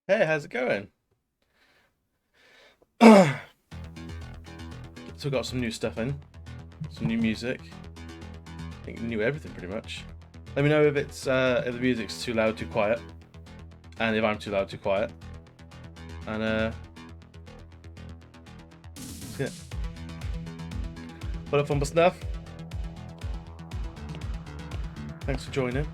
Hey, how's it going? So we got some new stuff in, some new music. I think new everything pretty much. Let me know if it's if the music's too loud, too quiet, and if I'm too loud, too quiet. And let's get what up, fun stuff. Thanks for joining.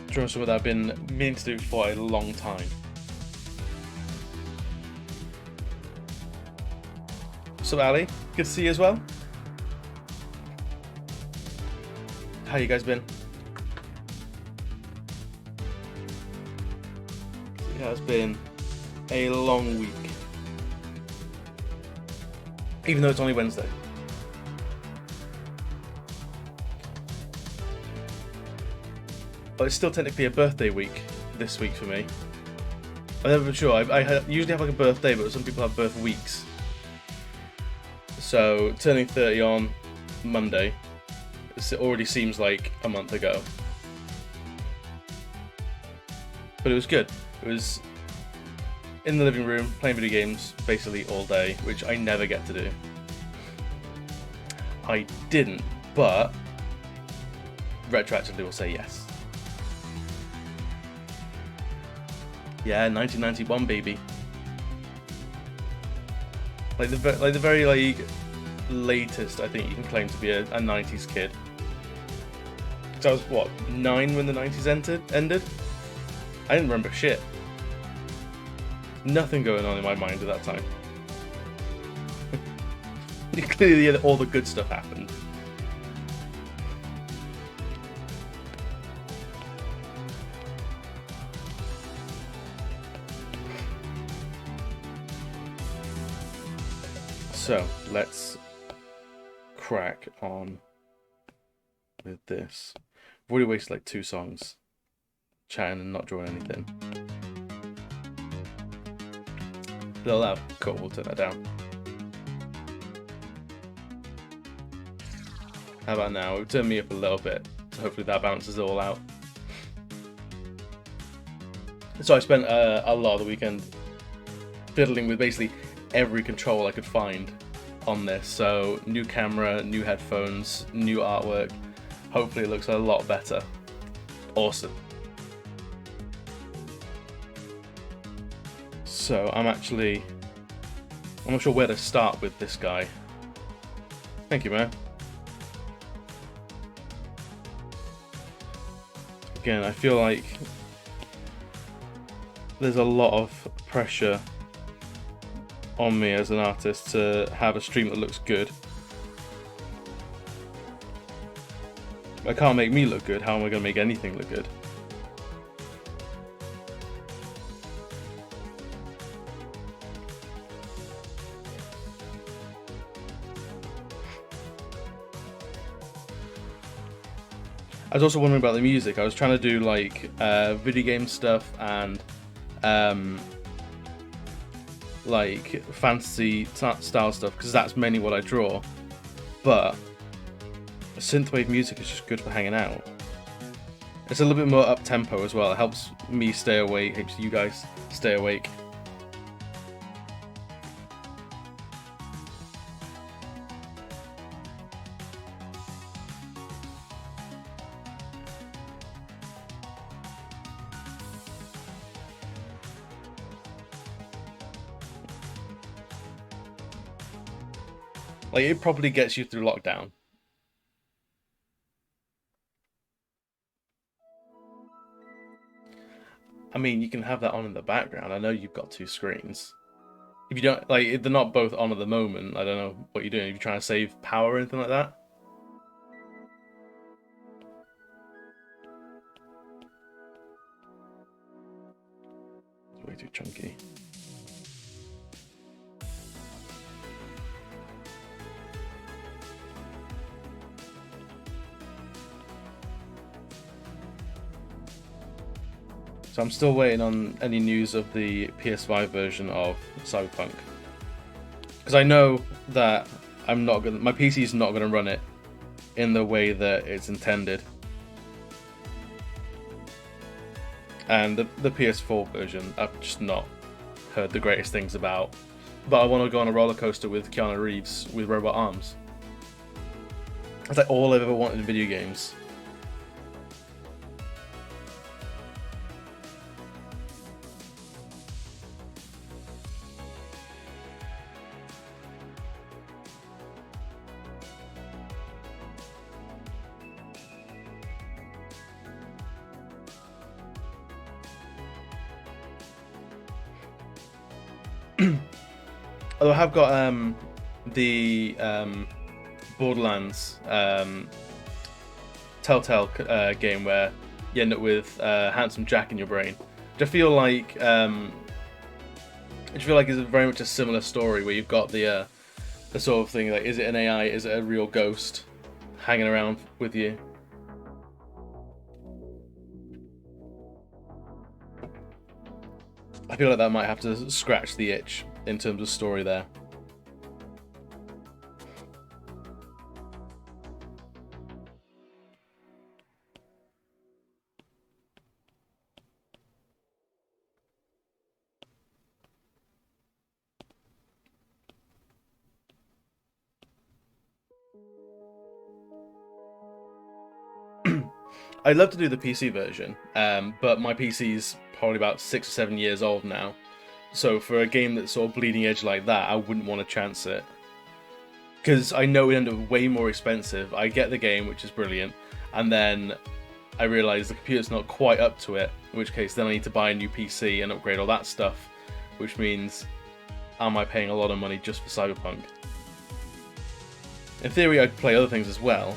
Drawing something that I've been meaning to do for a long time. So Ali, good to see you as well. How you guys been? It has been a long week, even though it's only Wednesday. But it's still technically a birthday week this week for me. I've never been sure. I usually have like a birthday, but some people have birth weeks. So turning 30 on Monday, it already seems like a month ago. But it was good. It was in the living room playing video games basically all day, which I never get to do. I didn't, but retroactively will say yes. Yeah, 1991, baby. Like the very latest I think you can claim to be a 90s kid. Because I was what, 9 when the 90s ended? I didn't remember shit. Nothing going on in my mind at that time. Clearly all the good stuff happened. So let's crack on with this. I've already wasted like 2 songs chatting and not drawing anything. A little loud. Cool, we'll turn that down. How about now? We've turned me up a little bit, so hopefully that balances it all out. So I spent a lot of the weekend fiddling with basically every control I could find on this. So new camera, new headphones, new artwork. Hopefully it looks a lot better. Awesome. So I'm not sure where to start with this guy. Thank you, man. Again, I feel like there's a lot of pressure on me as an artist to have a stream that looks good. I can't make me look good. How am I going to make anything look good? I was also wondering about the music. I was trying to do like video game stuff and like fantasy style stuff because that's mainly what I draw. But synthwave music is just good for hanging out. It's a little bit more up tempo as well. It helps me stay awake, helps you guys stay awake. Like it probably gets you through lockdown. I mean, you can have that on in the background. I know you've got 2 screens. If you don't, like, if they're not both on at the moment, I don't know what you're doing. If you're trying to save power or anything like that. It's way too chunky. So I'm still waiting on any news of the PS5 version of Cyberpunk. Because I know that my PC is not going to run it in the way that it's intended. And the PS4 version, I've just not heard the greatest things about. But I want to go on a roller coaster with Keanu Reeves with robot arms. It's like all I've ever wanted in video games. Although I have got the Borderlands Telltale game where you end up with Handsome Jack in your brain. Which I feel like is very much a similar story where you've got the sort of thing like, is it an AI, is it a real ghost hanging around with you? I feel like that might have to scratch the itch in terms of story there. I'd love to do the PC version, but my PC's probably about 6 or 7 years old now. So for a game that's sort of bleeding edge like that, I wouldn't want to chance it. Because I know it would end up way more expensive. I get the game, which is brilliant, and then I realise the computer's not quite up to it, in which case then I need to buy a new PC and upgrade all that stuff, which means, am I paying a lot of money just for Cyberpunk? In theory, I'd play other things as well.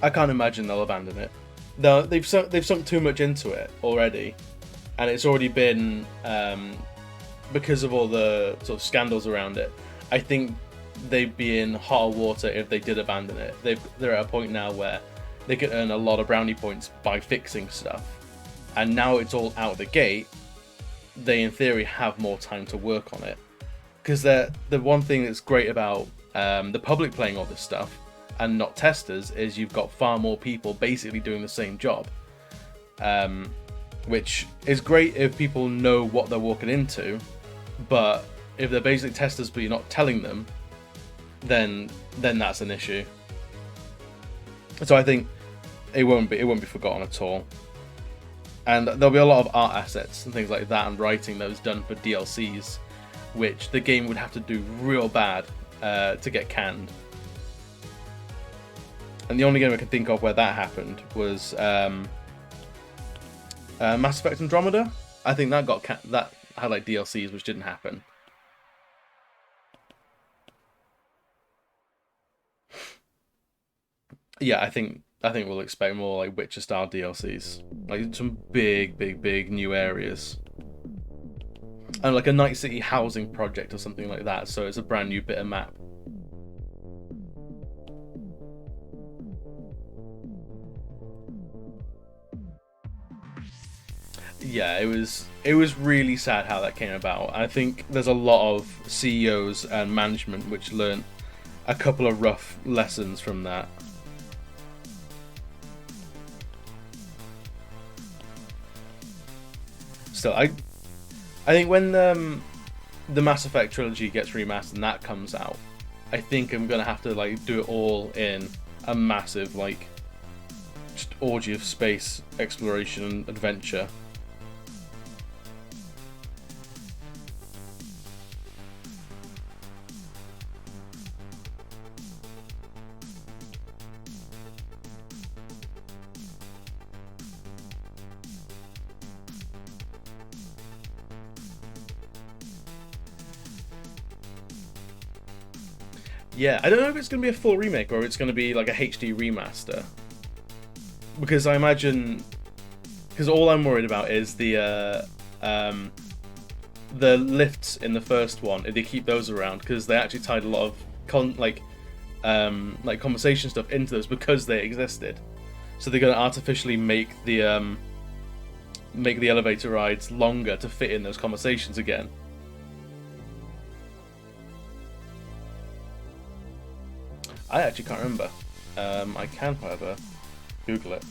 I can't imagine they'll abandon it. No, they've sunk too much into it already, and it's already been because of all the sort of scandals around it. I think they'd be in hotter water if they did abandon it. They're at a point now where they can earn a lot of brownie points by fixing stuff, and now it's all out the gate. They in theory have more time to work on it, because the one thing that's great about the public playing all this stuff and not testers is you've got far more people basically doing the same job, which is great if people know what they're walking into, but if they're basically testers but you're not telling them, then that's an issue. So I think it won't be forgotten at all, and there'll be a lot of art assets and things like that and writing that was done for DLCs, which the game would have to do real bad to get canned. And the only game I can think of where that happened was Mass Effect Andromeda. I think that that had like DLCs, which didn't happen. Yeah, I think we'll expect more like Witcher style DLCs, like some big new areas, and like a Night City housing project or something like that. So it's a brand new bit of map. Yeah, it was really sad how that came about. I think there's a lot of CEOs and management which learned a couple of rough lessons from that. Still, I think when the Mass Effect trilogy gets remastered and that comes out, I think I'm gonna have to like do it all in a massive like just orgy of space exploration and adventure. Yeah, I don't know if it's going to be a full remake or it's going to be like a HD remaster. Because I imagine... Because all I'm worried about is the lifts in the first one, if they keep those around, because they actually tied a lot of conversation stuff into those because they existed. So they're going to artificially make the elevator rides longer to fit in those conversations again. I actually can't remember. I can, however, Google it.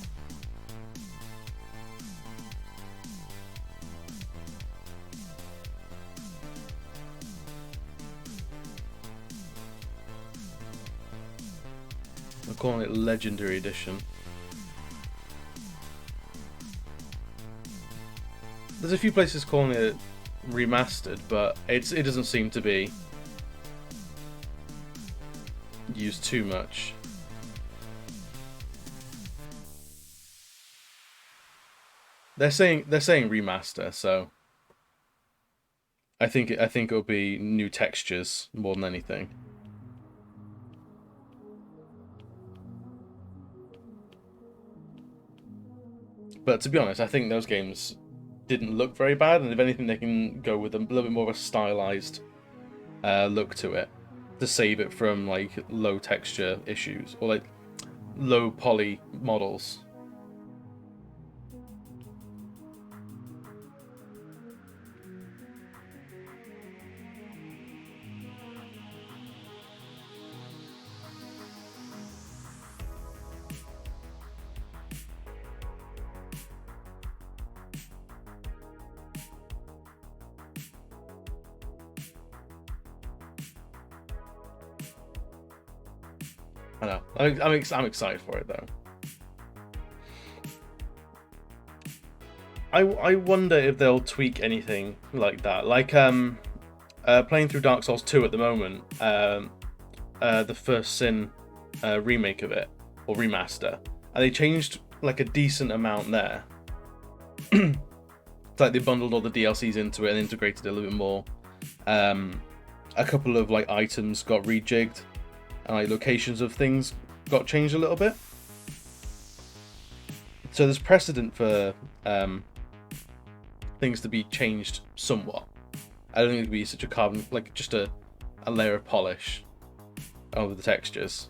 I'm calling it Legendary Edition. There's a few places calling it Remastered, but it doesn't seem to be used too much. They're saying remaster, so I think it'll be new textures more than anything. But to be honest, I think those games didn't look very bad, and if anything, they can go with a little bit more of a stylized look to it to save it from like low texture issues or like low poly models. I know. I'm excited for it though. I wonder if they'll tweak anything like that. Like playing through Dark Souls 2 at the moment, the First Sin remake of it or remaster, and they changed like a decent amount there. It's like they bundled all the DLCs into it and integrated it a little bit more. A couple of like items got rejigged. And like locations of things got changed a little bit. So there's precedent for things to be changed somewhat. I don't think it'd be such a carbon, like just a layer of polish over the textures.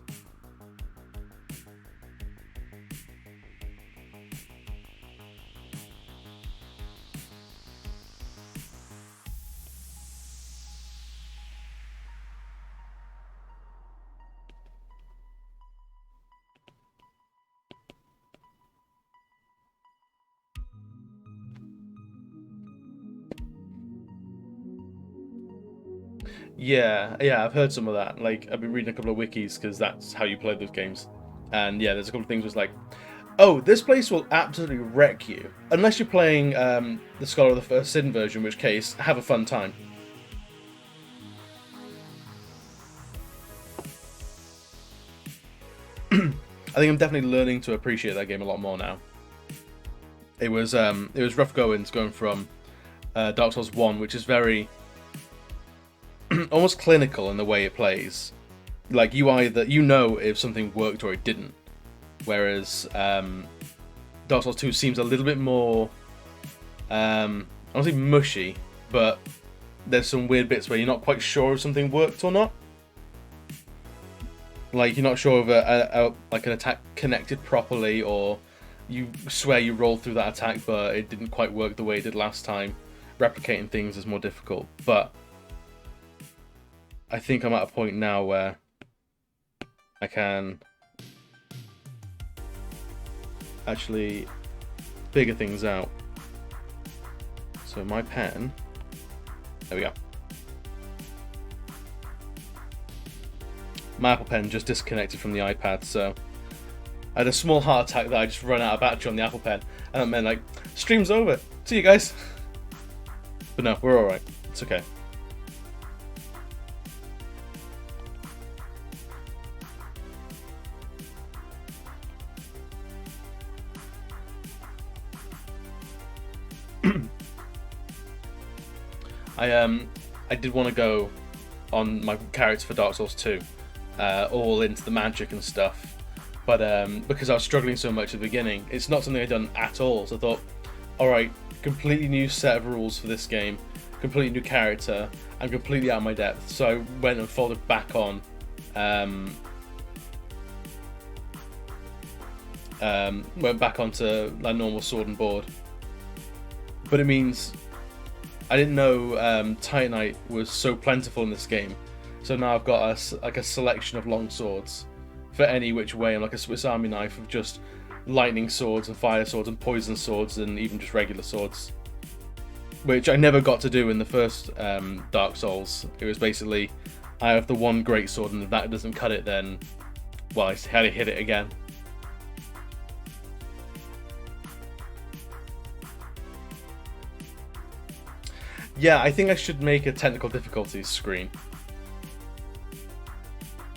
Yeah, I've heard some of that. Like, I've been reading a couple of wikis because that's how you play those games. And yeah, there's a couple of things was like, oh, this place will absolutely wreck you. Unless you're playing the Scholar of the First Sin version, in which case, have a fun time. I think I'm definitely learning to appreciate that game a lot more now. It was rough going from Dark Souls 1, which is very almost clinical in the way it plays. Like you know if something worked or it didn't. Whereas Dark Souls 2 seems a little bit more I don't say mushy, but there's some weird bits where you're not quite sure if something worked or not. Like you're not sure if like an attack connected properly, or you swear you rolled through that attack but it didn't quite work the way it did last time. Replicating things is more difficult, but I think I'm at a point now where I can actually figure things out. So my pen, there we go. My Apple Pen just disconnected from the iPad, so I had a small heart attack that I just run out of battery on the Apple Pen, and that meant like, stream's over, see you guys. But no, we're alright, it's okay. I did want to go on my character for Dark Souls 2, all into the magic and stuff, but because I was struggling so much at the beginning, it's not something I'd done at all, so I thought, alright, completely new set of rules for this game, completely new character, I'm completely out of my depth, so I went and folded back on went back onto like normal sword and board. But it means I didn't know Titanite was so plentiful in this game. So now I've got a selection of long swords for any which way. I'm like a Swiss Army knife of just lightning swords and fire swords and poison swords and even just regular swords, which I never got to do in the first Dark Souls. It was basically, I have the one great sword, and if that doesn't cut it, then, well, I had to hit it again. Yeah, I think I should make a technical difficulties screen.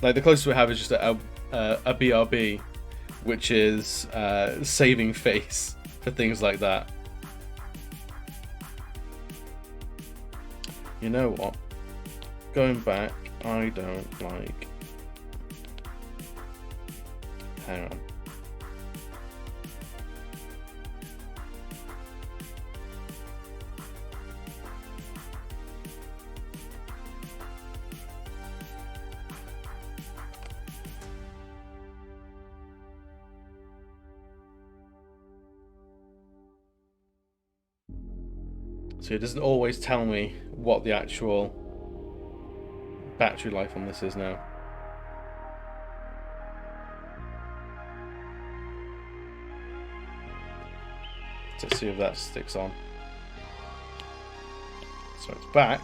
Like, the closest we have is just a BRB, which is saving face for things like that. You know what? Going back, I don't like... Hang on. So it doesn't always tell me what the actual battery life on this is now. Let's see if that sticks on. So it's back.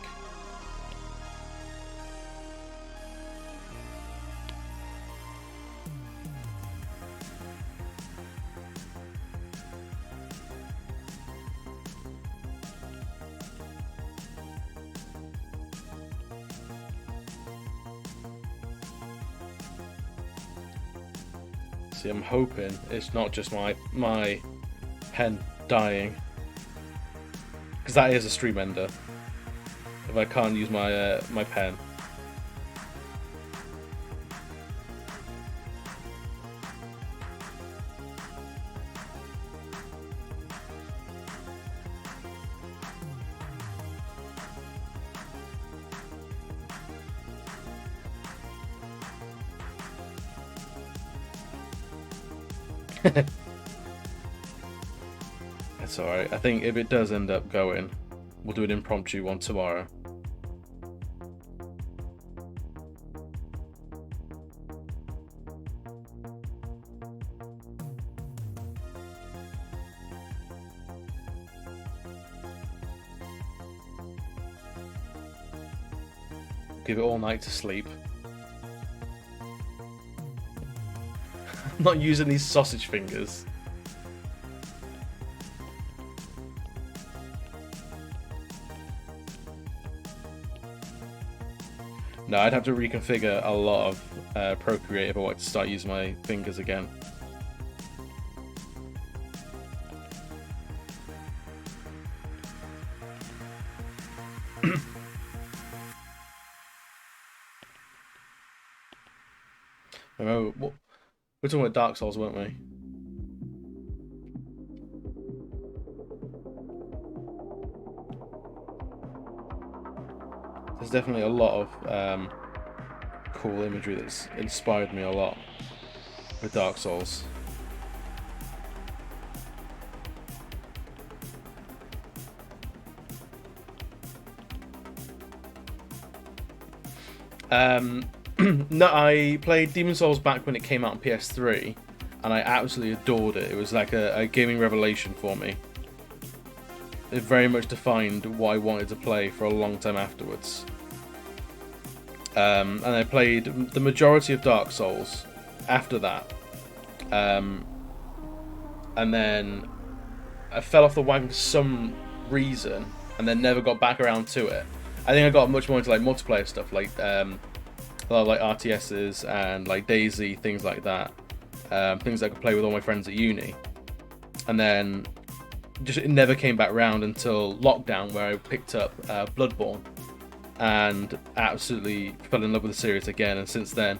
See, I'm hoping it's not just my pen dying, because that is a stream ender if I can't use my my pen. That's alright. I think if it does end up going, we'll do an impromptu one tomorrow. Give it all night to sleep. I'm not using these sausage fingers. No, I'd have to reconfigure a lot of Procreate if I wanted to start using my fingers again. Remember, we're talking about Dark Souls, weren't we? There's definitely a lot of cool imagery that's inspired me a lot with Dark Souls. No, I played Demon's Souls back when it came out on PS3, and I absolutely adored it. It was like a gaming revelation for me. It very much defined what I wanted to play for a long time afterwards. And I played the majority of Dark Souls after that. And then I fell off the wagon for some reason, and then never got back around to it. I think I got much more into like multiplayer stuff, like a lot of like RTSs and like Daisy, things like that. Things I could play with all my friends at uni. And then just it never came back round until lockdown, where I picked up Bloodborne and absolutely fell in love with the series again. And since then,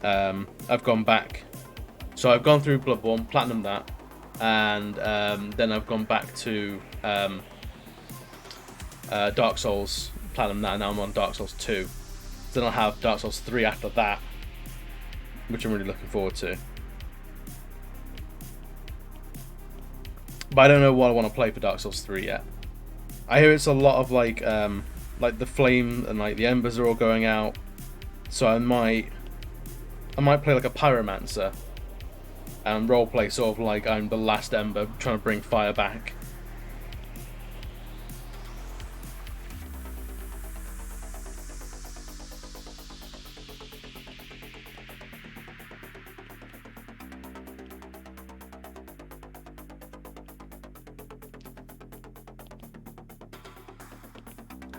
I've gone back. So I've gone through Bloodborne, platinum that, and then I've gone back to Dark Souls, platinum that, and now I'm on Dark Souls 2. So then I'll have Dark Souls 3 after that, which I'm really looking forward to. But I don't know what I want to play for Dark Souls 3 yet. I hear it's a lot of like the flame and like the embers are all going out. So I might play like a pyromancer and roleplay sort of like I'm the last ember trying to bring fire back.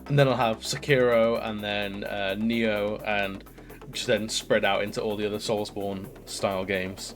And then I'll have Sekiro and then Neo, and just then spread out into all the other Soulsborne style games.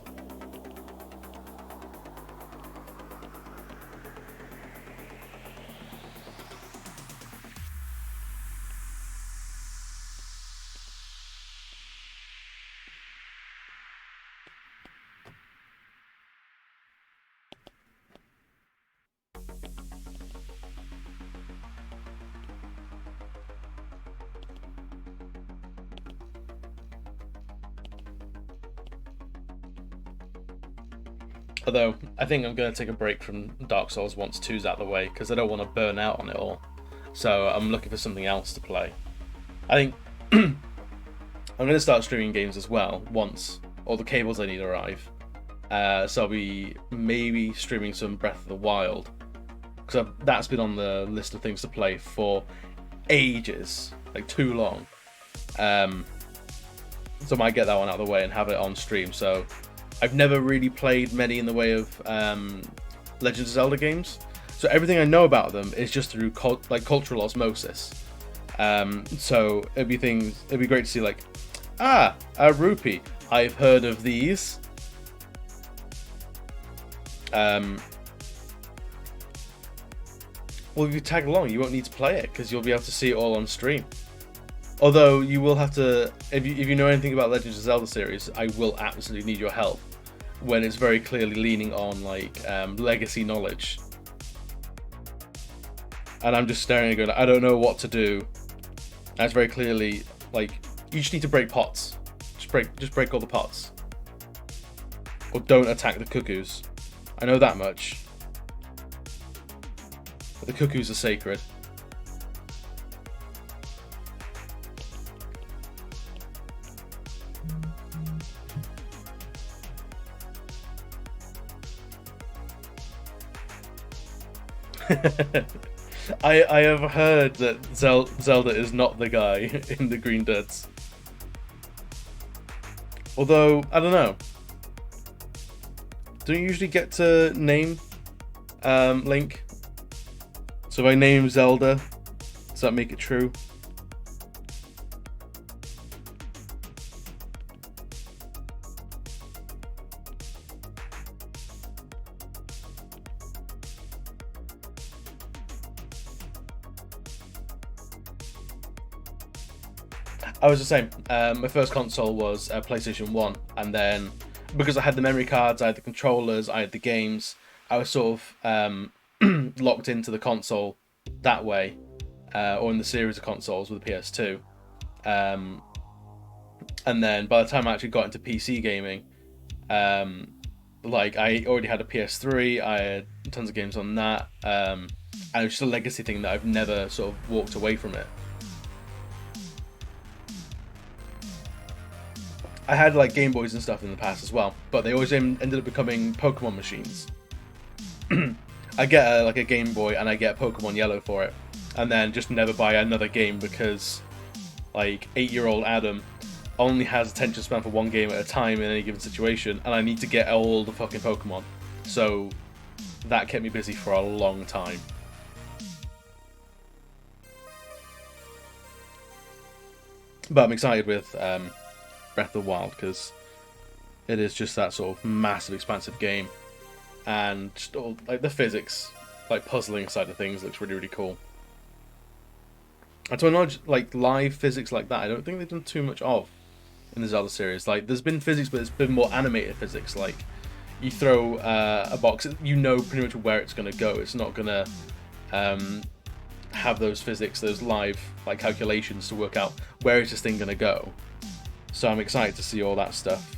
Although, I think I'm going to take a break from Dark Souls once 2's out of the way, because I don't want to burn out on it all. So I'm looking for something else to play. I think I'm going to start streaming games as well, once all the cables I need arrive. So I'll be maybe streaming some Breath of the Wild, because that's been on the list of things to play for ages, like too long. So I might get that one out of the way and have it on stream. So I've never really played many in the way of Legend of Zelda games, so everything I know about them is just through cultural osmosis. So it'd be great to see like, a rupee. I've heard of these. Well, if you tag along, you won't need to play it because you'll be able to see it all on stream. Although you will have to, if you know anything about Legend of Zelda series, I will absolutely need your help when it's very clearly leaning on like legacy knowledge. And I'm just staring and going, I don't know what to do. And it's very clearly like, you just need to break pots. Just break all the pots. Or don't attack the cuckoos. I know that much. But the cuckoos are sacred. I have heard that Zelda is not the guy in the Green Duds. Although, I don't know. Don't you usually get to name Link? So if I name Zelda, does that make it true? I was the same. My first console was a PlayStation 1, and then because I had the memory cards, I had the controllers, I had the games, I was sort of locked into the console that way, or in the series of consoles with the PS2. And then by the time I actually got into PC gaming, like I already had a PS3, I had tons of games on that, and it was just a legacy thing that I've never sort of walked away from it. I had like Game Boys and stuff in the past as well, but they always ended up becoming Pokemon machines. I get like a Game Boy and I get Pokemon Yellow for it, and then just never buy another game because like 8-year-old Adam only has attention span for one game at a time in any given situation, and I need to get all the fucking Pokemon. So that kept me busy for a long time. But I'm excited with Breath of the Wild because it is just that sort of massive, expansive game, and just all, like the physics, like puzzling side of things, looks really, really cool. And to my knowledge, like live physics like that, I don't think they've done too much of in the Zelda series. Like there's been physics, but it's been more animated physics. Like you throw a box, you know pretty much where it's going to go. It's not going to have those physics, those live like calculations to work out where is this thing going to go. So I'm excited to see all that stuff.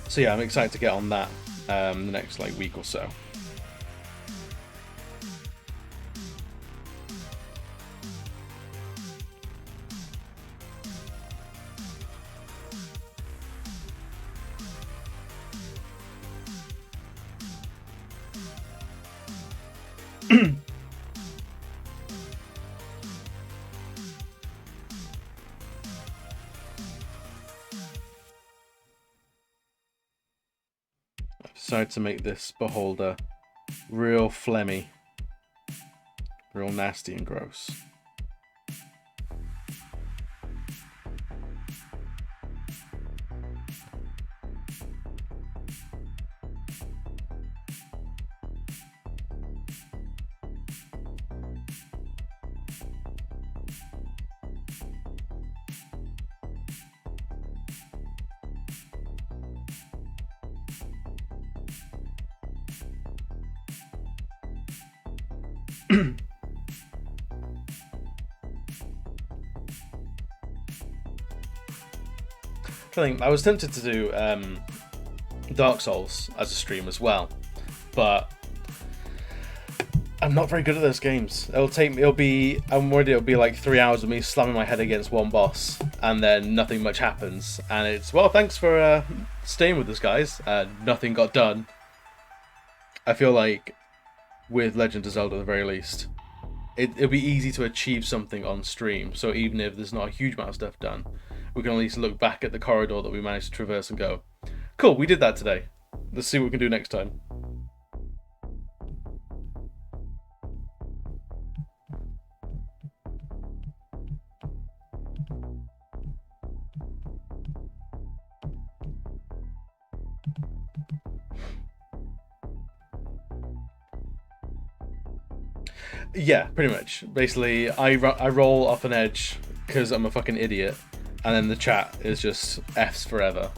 So yeah, I'm excited to get on that the next like week or so. Decided to make this beholder real phlegmy, real nasty and gross. I was tempted to do Dark Souls as a stream as well, but I'm not very good at those games. It'll be like 3 hours of me slamming my head against one boss, and then nothing much happens. And it's, well, thanks for staying with us, guys. Nothing got done. I feel like with Legend of Zelda, at the very least, it'll be easy to achieve something on stream. So even if there's not a huge amount of stuff done, we can at least look back at the corridor that we managed to traverse and go, cool, we did that today. Let's see what we can do next time. Yeah, pretty much. Basically, I roll off an edge because I'm a fucking idiot, and then the chat is just F's forever.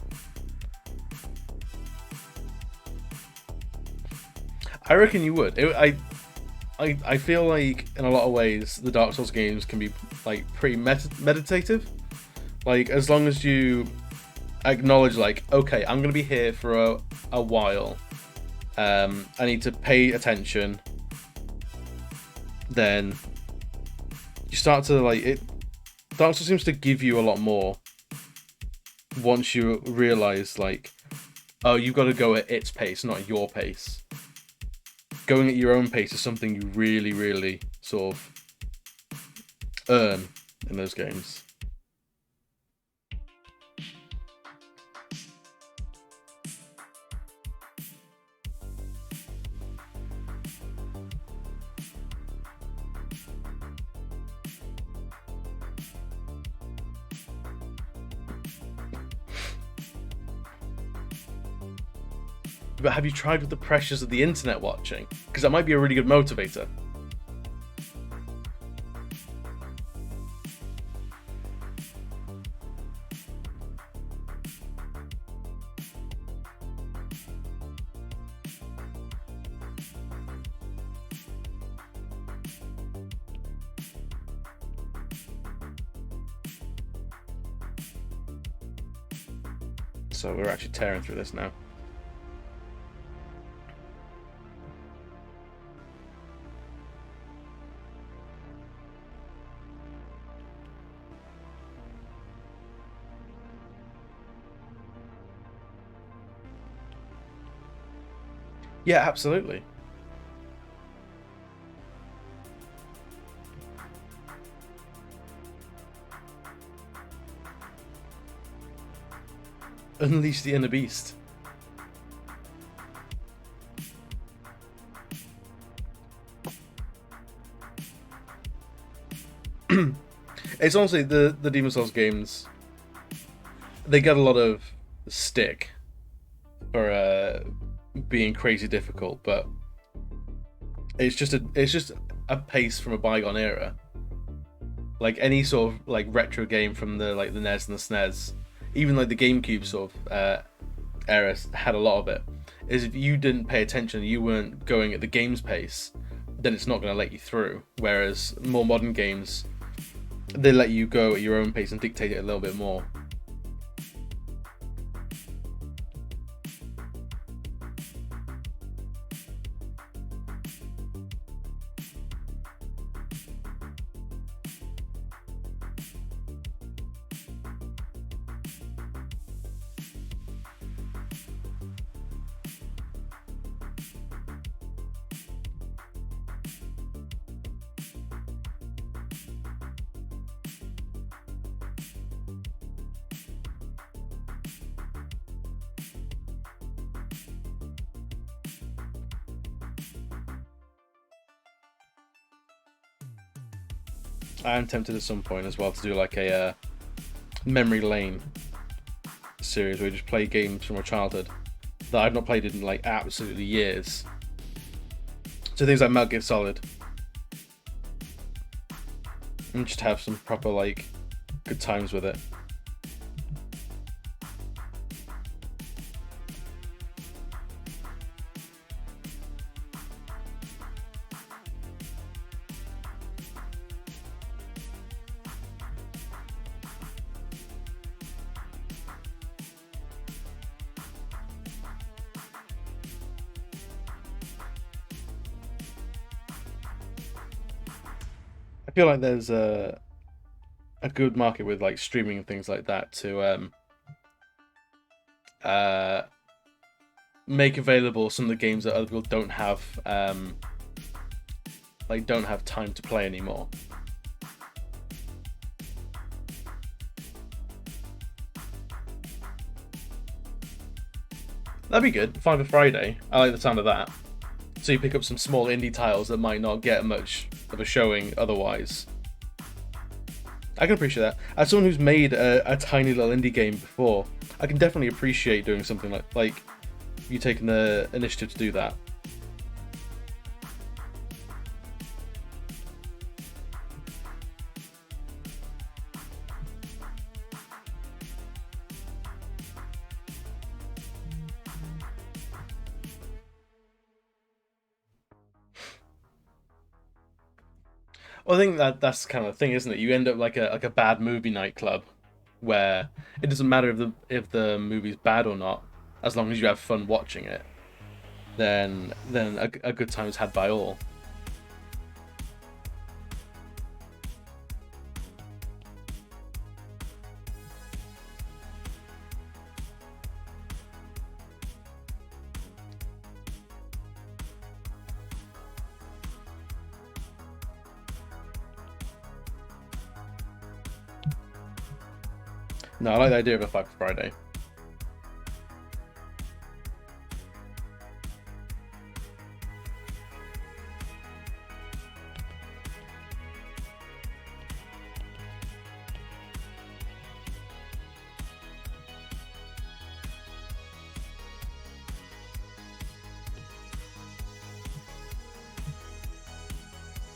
I reckon you would. I feel like in a lot of ways the Dark Souls games can be like pretty meditative. Like, as long as you acknowledge, like, okay, I'm gonna be here for a while. I need to pay attention. Then you start to like it. Dark Souls seems to give you a lot more once you realize, like, oh, you've got to go at its pace, not your pace. Going at your own pace is something you really, really sort of earn in those games. But have you tried with the pressures of the internet watching? Because that might be a really good motivator. So we're actually tearing through this now. Yeah, absolutely. Unleash the inner beast. It's honestly the Demon Souls games. They get a lot of stick for being crazy difficult, but it's just a pace from a bygone era. Like any sort of like retro game from the like the NES and the SNES, even like the GameCube sort of era had a lot of it. Is if you didn't pay attention, you weren't going at the game's pace, then it's not going to let you through. Whereas more modern games, they let you go at your own pace and dictate it a little bit more. I am tempted at some point as well to do like a memory lane series where you just play games from our childhood that I've not played in like absolutely years. So things like Metal Gear Solid, and just have some proper like good times with it. I feel like there's a good market with like streaming and things like that to make available some of the games that other people don't have time to play anymore. That'd be good. Five Friday. I like the sound of that. So you pick up some small indie titles that might not get much of a showing otherwise. I can appreciate that. As someone who's made a tiny little indie game before, I can definitely appreciate doing something like you taking the initiative to do that. Well, I think that's kind of the thing, isn't it? You end up like a bad movie nightclub, where it doesn't matter if the movie's bad or not, as long as you have fun watching it. Then a good time is had by all. No, I like the idea of a Five Friday.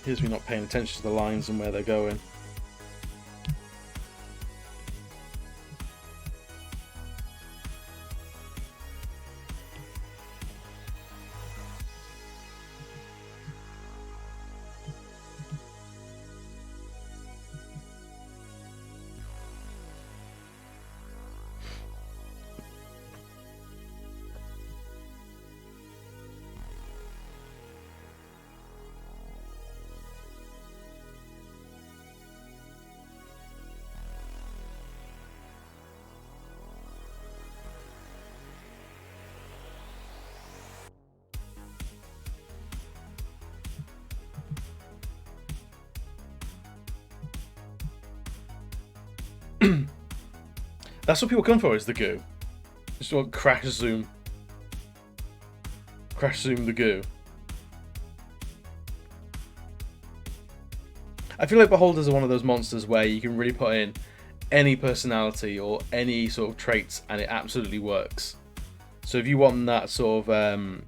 Here's me not paying attention to the lines and where they're going. That's what people come for, is the goo. Just want crash zoom the goo. I feel like Beholders are one of those monsters where you can really put in any personality or any sort of traits and it absolutely works. So if you want that sort of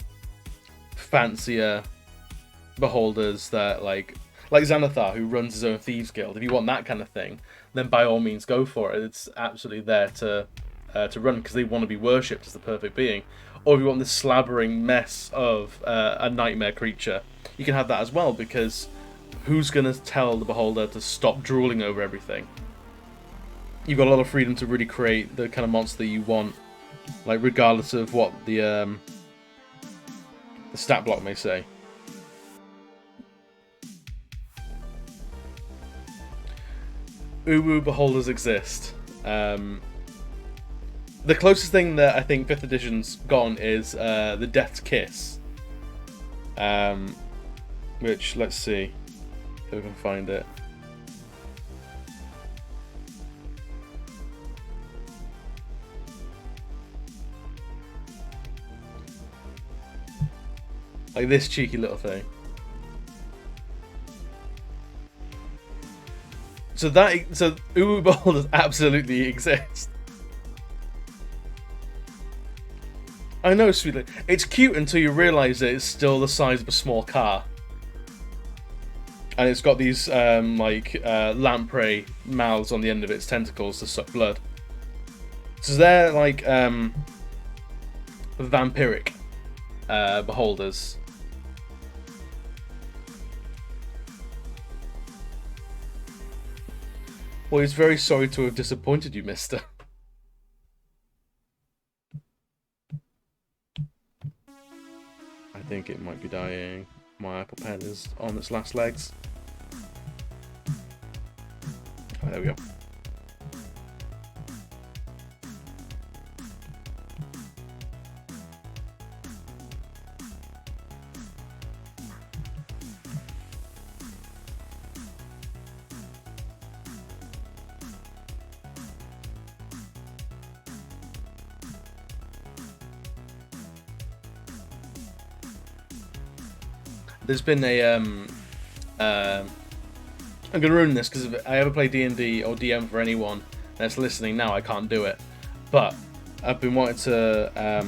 fancier beholders that like Xanathar, who runs his own thieves guild. If you want that kind of thing, then by all means go for it. It's absolutely there to run because they want to be worshipped as the perfect being. Or if you want this slabbering mess of a nightmare creature, you can have that as well, because who's going to tell the beholder to stop drooling over everything? You've got a lot of freedom to really create the kind of monster that you want, like regardless of what the stat block may say. Uwu beholders exist. The closest thing that I think 5th edition's gone is the Death's Kiss. Which, let's see if we can find it. Like this cheeky little thing. So Uwu beholders absolutely exist. I know, sweetly. It's cute until you realise that it's still the size of a small car. And it's got these lamprey mouths on the end of its tentacles to suck blood. So they're like vampiric beholders. Well, he's very sorry to have disappointed you, mister. I think it might be dying. My Apple Pen is on its last legs. Oh, there we go. There's been a I'm gonna ruin this because if I ever play D&D or DM for anyone that's listening now, I can't do it. But I've been wanting to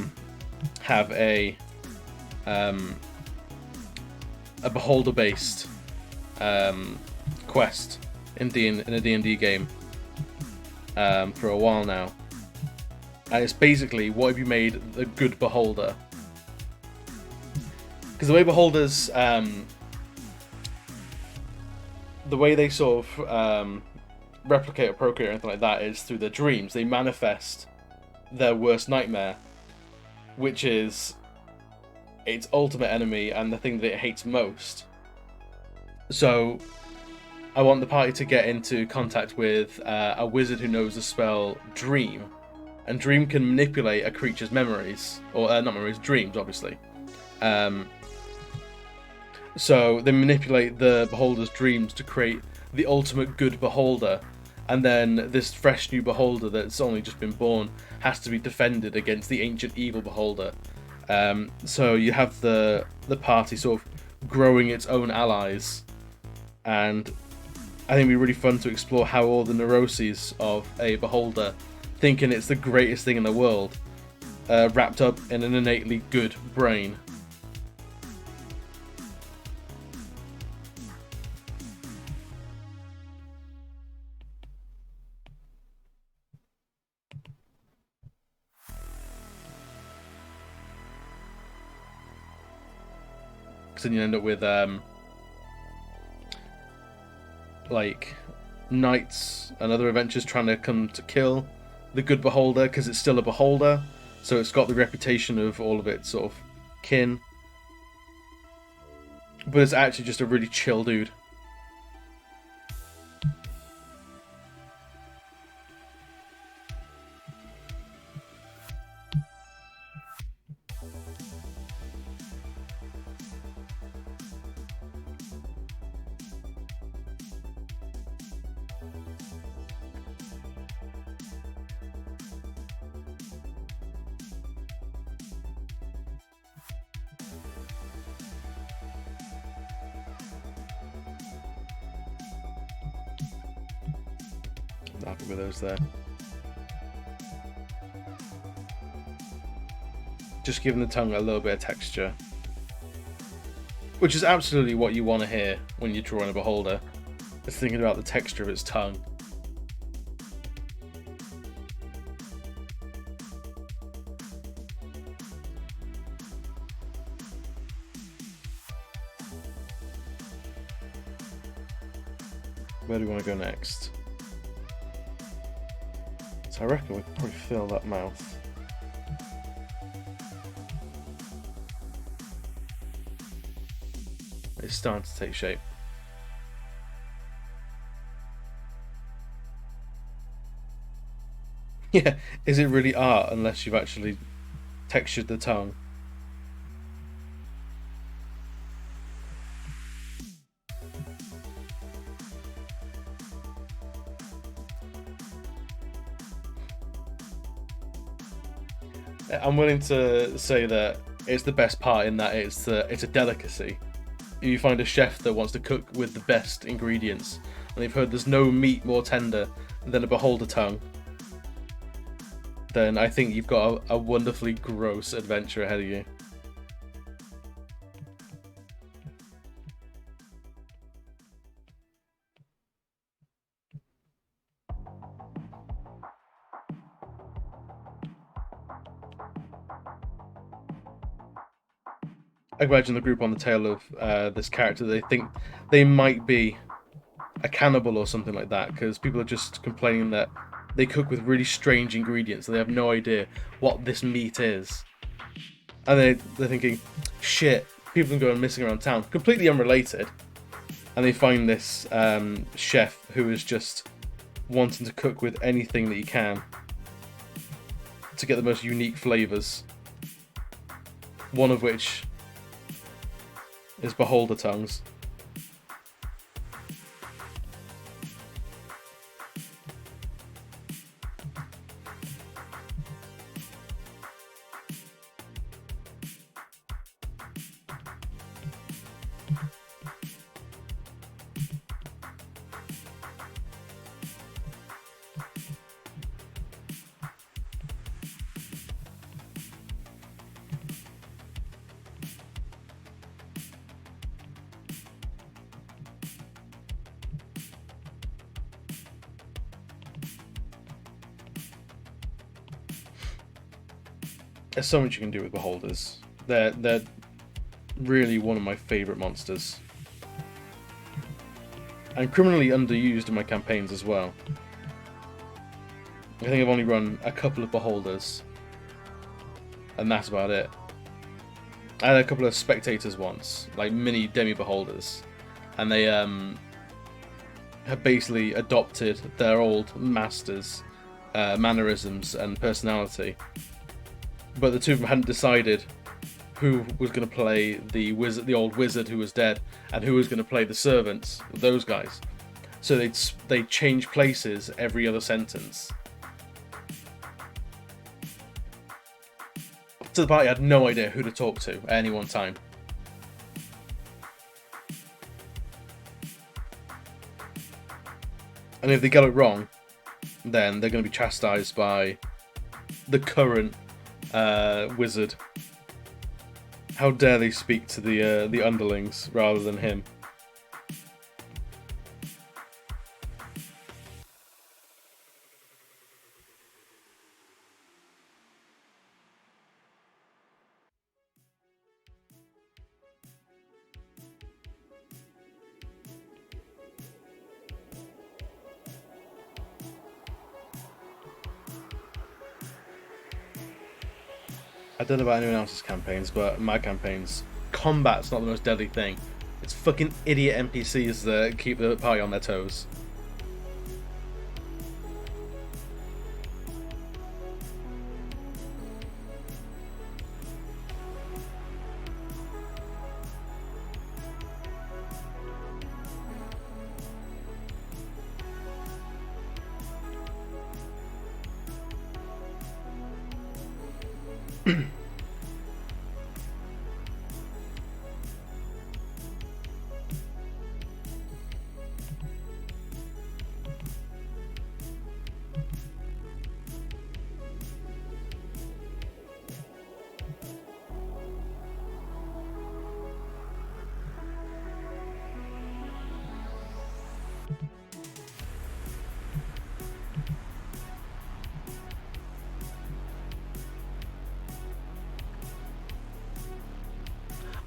have a beholder-based quest in a D&D game for a while now, and it's basically, what have you made a good beholder? Because the way beholders, the way they sort of replicate or procreate or anything like that is through their dreams. They manifest their worst nightmare, which is its ultimate enemy and the thing that it hates most. So I want the party to get into contact with a wizard who knows the spell Dream. And Dream can manipulate a creature's memories, or not memories, dreams, obviously. So they manipulate the beholder's dreams to create the ultimate good beholder, and then this fresh new beholder that's only just been born has to be defended against the ancient evil beholder. So you have the party sort of growing its own allies, and I think it'd be really fun to explore how all the neuroses of a beholder, thinking it's the greatest thing in the world, wrapped up in an innately good brain. Then you end up with like knights and other adventures trying to come to kill the good beholder, because it's still a beholder, so it's got the reputation of all of its sort of kin, but it's actually just a really chill dude. Happy with those there. Just giving the tongue a little bit of texture. Which is absolutely what you want to hear when you're drawing a beholder. It's thinking about the texture of its tongue. Where do we want to go next? So I reckon we could probably fill that mouth. It's starting to take shape. Yeah, is it really art unless you've actually textured the tongue? I'm willing to say that it's the best part in that it's a delicacy. If you find a chef that wants to cook with the best ingredients, and they've heard there's no meat more tender than a beholder tongue, then I think you've got a wonderfully gross adventure ahead of you. I imagine the group on the tail of this character, they think they might be a cannibal or something like that, because people are just complaining that they cook with really strange ingredients and they have no idea what this meat is. And they're thinking, shit, people are going missing around town, completely unrelated. And they find this chef who is just wanting to cook with anything that he can to get the most unique flavours. One of which is beholder tongues. There's so much you can do with beholders. They're really one of my favourite monsters. And criminally underused in my campaigns as well. I think I've only run a couple of beholders, and that's about it. I had a couple of spectators once, like mini demi-beholders, and they have basically adopted their old master's mannerisms and personality. But the two of them hadn't decided who was going to play the wizard, the old wizard who was dead, and who was going to play the servants, those guys. So they'd change places every other sentence. So the party had no idea who to talk to at any one time. And if they get it wrong, then they're going to be chastised by the current wizard. How dare they speak to the underlings rather than him? I don't know about anyone else's campaigns, but my campaigns, combat's not the most deadly thing. It's fucking idiot NPCs that keep the party on their toes.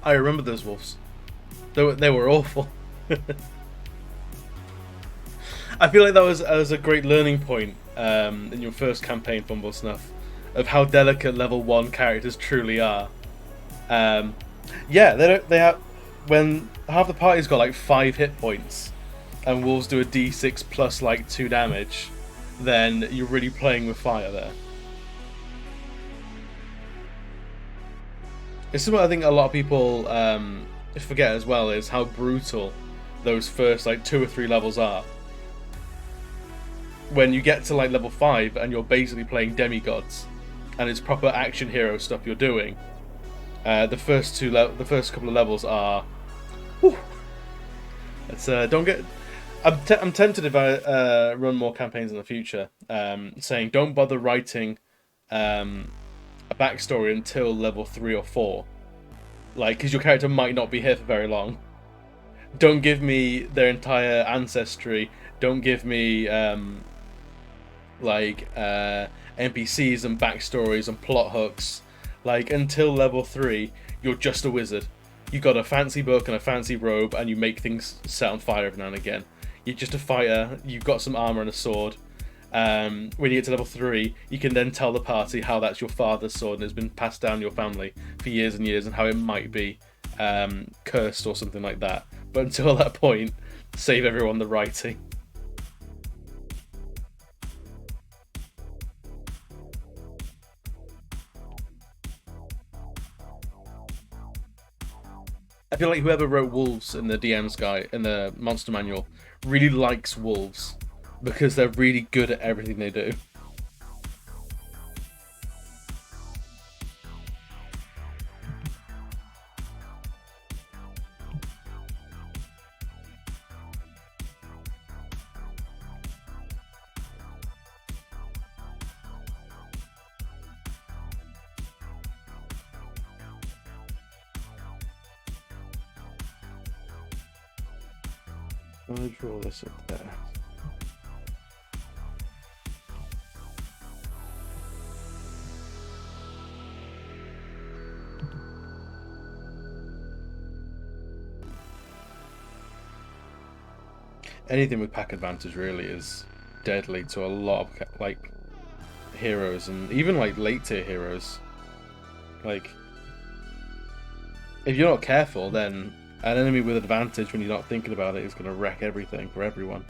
I remember those wolves. They were awful. I feel like that was a great learning point in your first campaign, Fumble Snuff, of how delicate level 1 characters truly are. Yeah, they have, when half the party's got like 5 hit points, and wolves do a d6 plus like 2 damage, then you're really playing with fire there. It's something I think a lot of people forget as well, is how brutal those first like 2 or 3 levels are. When you get to like level 5 and you're basically playing demigods, and it's proper action hero stuff you're doing, the first couple of levels are, whew, it's don't get. I'm tempted if I run more campaigns in the future, saying don't bother writing a backstory until level 3 or 4, like, because your character might not be here for very long. Don't give me their entire ancestry. Don't give me NPCs and backstories and plot hooks. Like, until level 3, you're just a wizard. You got a fancy book and a fancy robe, and you make things set on fire every now and again. You're just a fighter. You've got some armor and a sword. When you get to level 3, you can then tell the party how that's your father's sword and has been passed down your family for years and years, and how it might be cursed or something like that. But until that point, save everyone the writing. I feel like whoever wrote wolves in the DM's guide, in the monster manual, really likes wolves because they're really good at everything they do. I'll draw this up there. Anything with pack advantage really is deadly to a lot of like heroes, and even like late tier heroes. Like, if you're not careful, then an enemy with advantage when you're not thinking about it is going to wreck everything for everyone.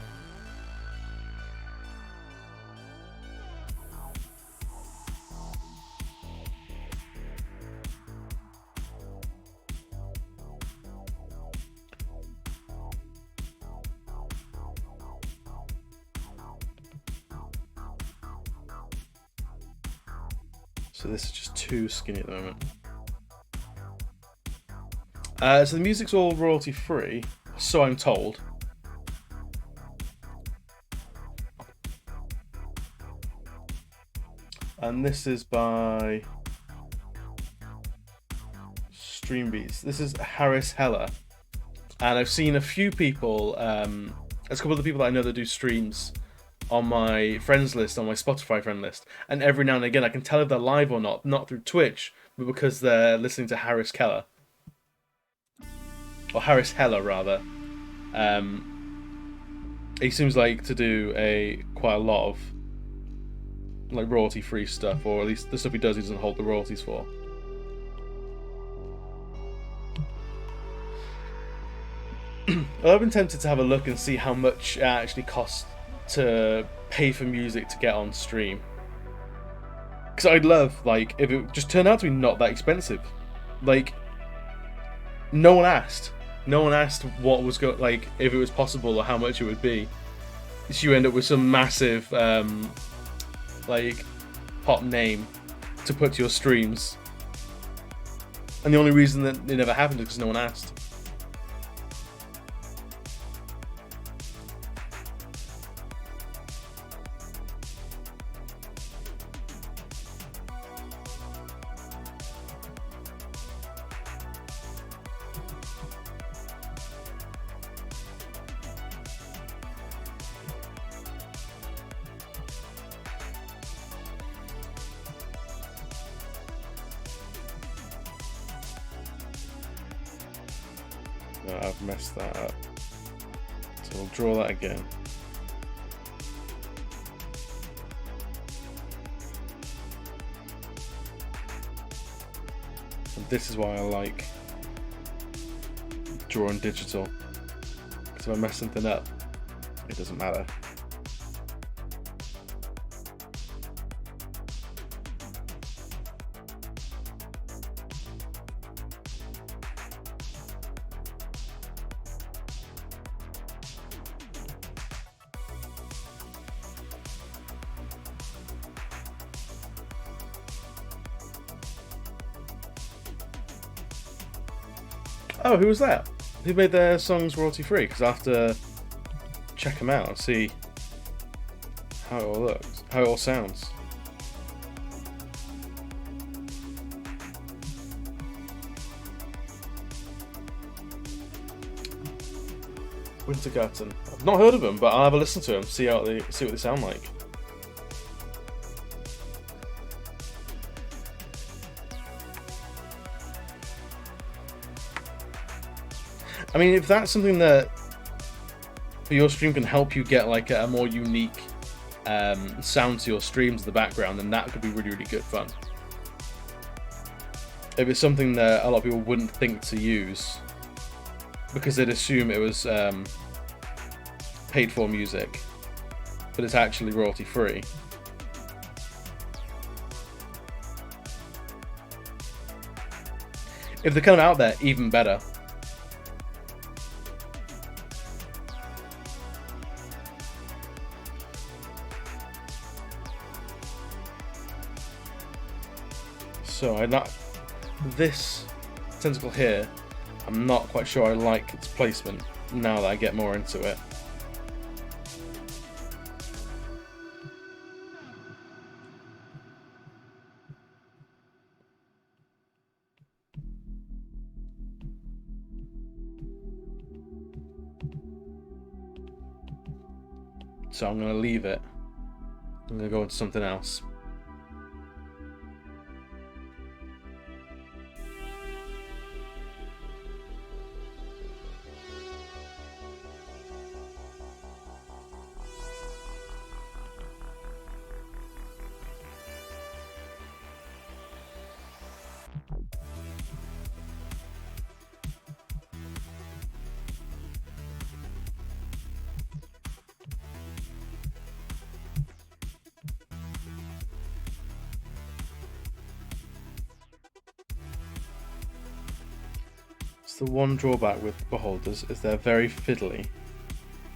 So this is just too skinny at the moment. So the music's all royalty free, so I'm told. And this is by Streambeats. This is Harris Heller. And I've seen a few people, there's a couple of the people that I know that do streams on my friends list, on my Spotify friend list. And every now and again I can tell if they're live or not through Twitch, but because they're listening to Harris Keller. Or Harris Heller, rather. He seems like to do quite a lot of like royalty-free stuff, or at least the stuff he does he doesn't hold the royalties for. I've been tempted to have a look and see how much it actually costs to pay for music to get on stream. Because I'd love, like, if it just turned out to be not that expensive. Like, no one asked. No one asked what was like if it was possible or how much it would be. So you end up with some massive like pop name to put to your streams, and the only reason that it never happened is because no one asked. No, I've messed that up. So we'll draw that again. And this is why I like drawing digital. Because if I mess something up, it doesn't matter. Oh, who was that? Who made their songs royalty free? Because I have to check them out and see how it all looks, how it all sounds. Wintergarten. I've not heard of them, but I'll have a listen to them, see what they sound like. I mean, if that's something that for your stream can help you get like a more unique sound to your streams in the background, then that could be really, really good fun. If it's something that a lot of people wouldn't think to use because they'd assume it was paid for music, but it's actually royalty free. If they're kind of out there, even better. So this tentacle here, I'm not quite sure I like its placement now that I get more into it. So I'm going to leave it. I'm going to go into something else. The one drawback with beholders is they're very fiddly.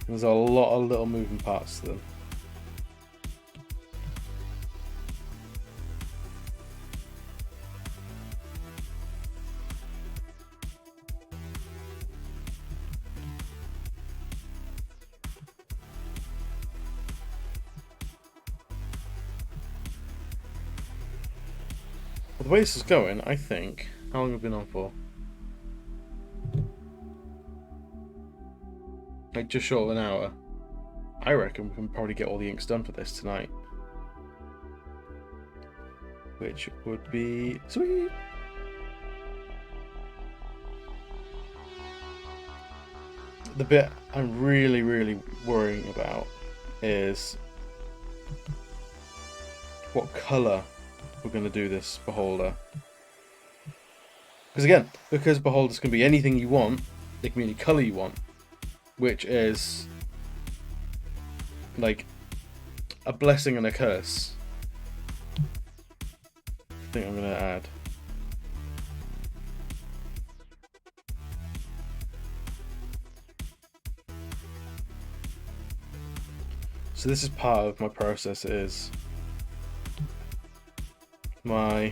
There's a lot of little moving parts to them. Well, the way this is going, I think, how long have we been on for? Like just short of an hour. I reckon we can probably get all the inks done for this tonight. Which would be sweet. The bit I'm really, really worrying about is what colour we're going to do this beholder. Because again, because beholders can be anything you want, they can be any colour you want. Which is like a blessing and a curse. I think I'm going to add. So this is part of my process, is my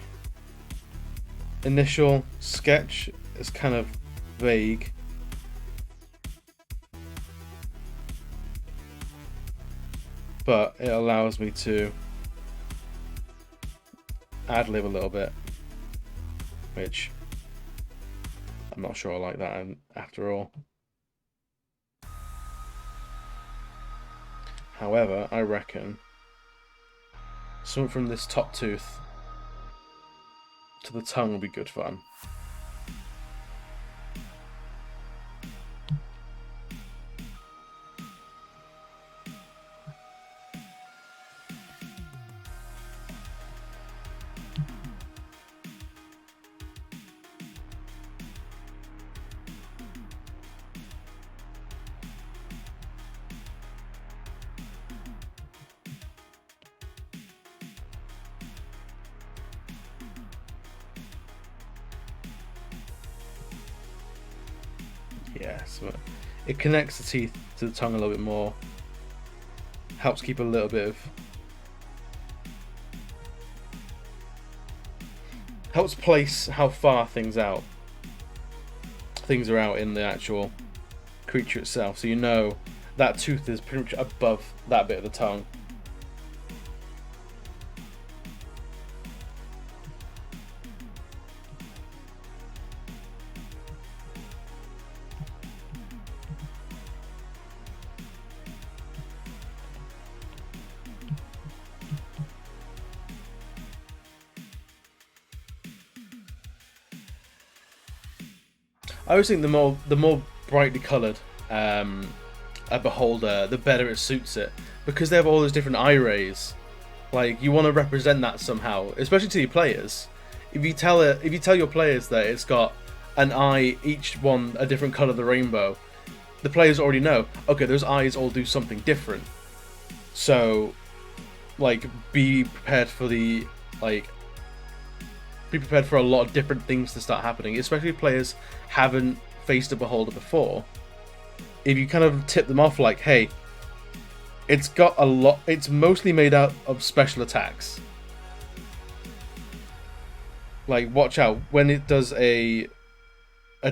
initial sketch is kind of vague. But it allows me to ad-lib a little bit, which I'm not sure I like that after all. However, I reckon something from this top tooth to the tongue will be good fun. Yeah, so it connects the teeth to the tongue a little bit more. Helps keep a little bit of... helps place how far things are out in the actual creature itself. So you know that tooth is pretty much above that bit of the tongue. I always think the more brightly coloured a beholder, the better it suits it, because they have all those different eye rays. Like, you want to represent that somehow, especially to your players. If you tell your players that it's got an eye, each one a different colour of the rainbow, the players already know, okay, those eyes all do something different. So, like, be prepared for a lot of different things to start happening, especially if players haven't faced a beholder before. If you kind of tip them off like, hey, it's mostly made out of special attacks. Like, watch out when it does a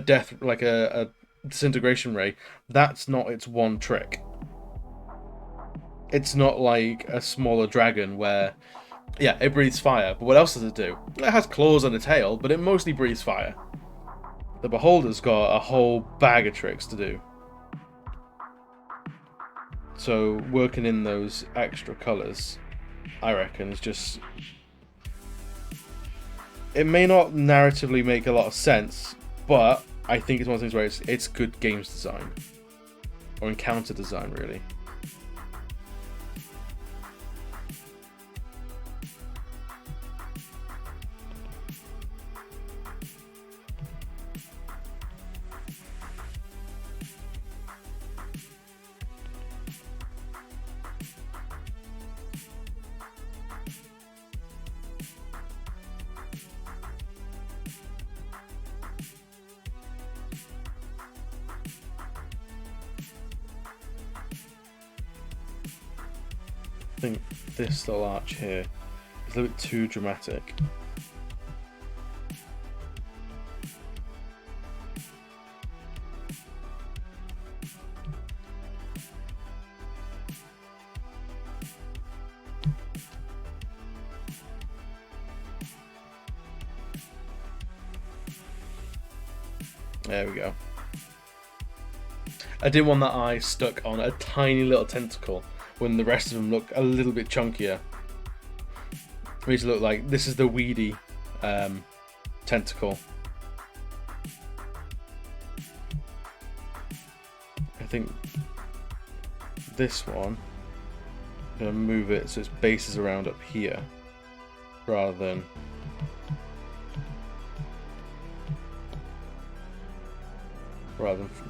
death, like a disintegration ray. That's not its one trick. It's not like a smaller dragon where, yeah, it breathes fire, but what else does it do? It has claws and a tail, but it mostly breathes fire. The beholder's got a whole bag of tricks to do. So working in those extra colours, I reckon, is just... it may not narratively make a lot of sense, but I think it's one of those things where it's good games design. Or encounter design, really. I think this little arch here is a little bit too dramatic. There we go. I didn't want that eye stuck on a tiny little tentacle when the rest of them look a little bit chunkier. It needs to look like this is the weedy tentacle. I think this one, I'm going to move it so its base is around up here rather than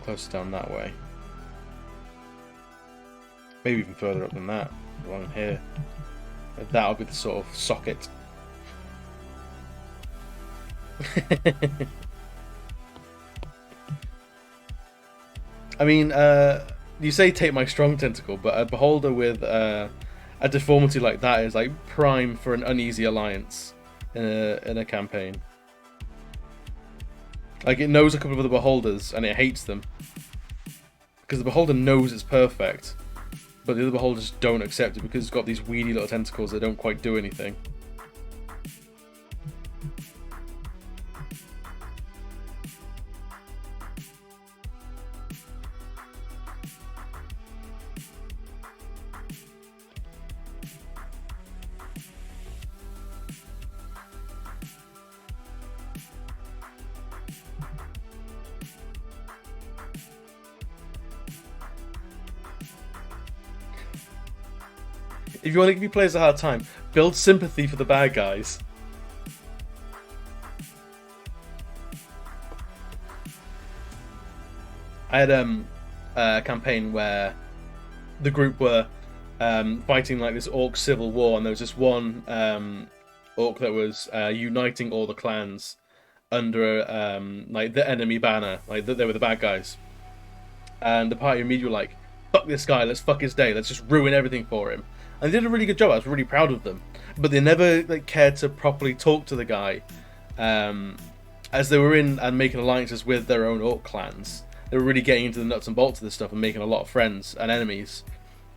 closer down that way. Maybe even further up than that, along here. That'll be the sort of socket. I mean, you say take my strong tentacle, but a beholder with a deformity like that is like prime for an uneasy alliance in a campaign. Like, it knows a couple of other beholders and it hates them because the beholder knows it's perfect, but the other beholders don't accept it because it's got these weedy little tentacles that don't quite do anything. If you want to give your players a hard time, build sympathy for the bad guys. I had a campaign where the group were fighting like this orc civil war, and there was this one orc that was uniting all the clans under like the enemy banner, like they were the bad guys. and the party immediately were like, fuck this guy, let's fuck his day, let's just ruin everything for him. And they did a really good job. I was really proud of them, but they never like cared to properly talk to the guy, as they were in and making alliances with their own orc clans. They were really getting into the nuts and bolts of this stuff and making a lot of friends and enemies.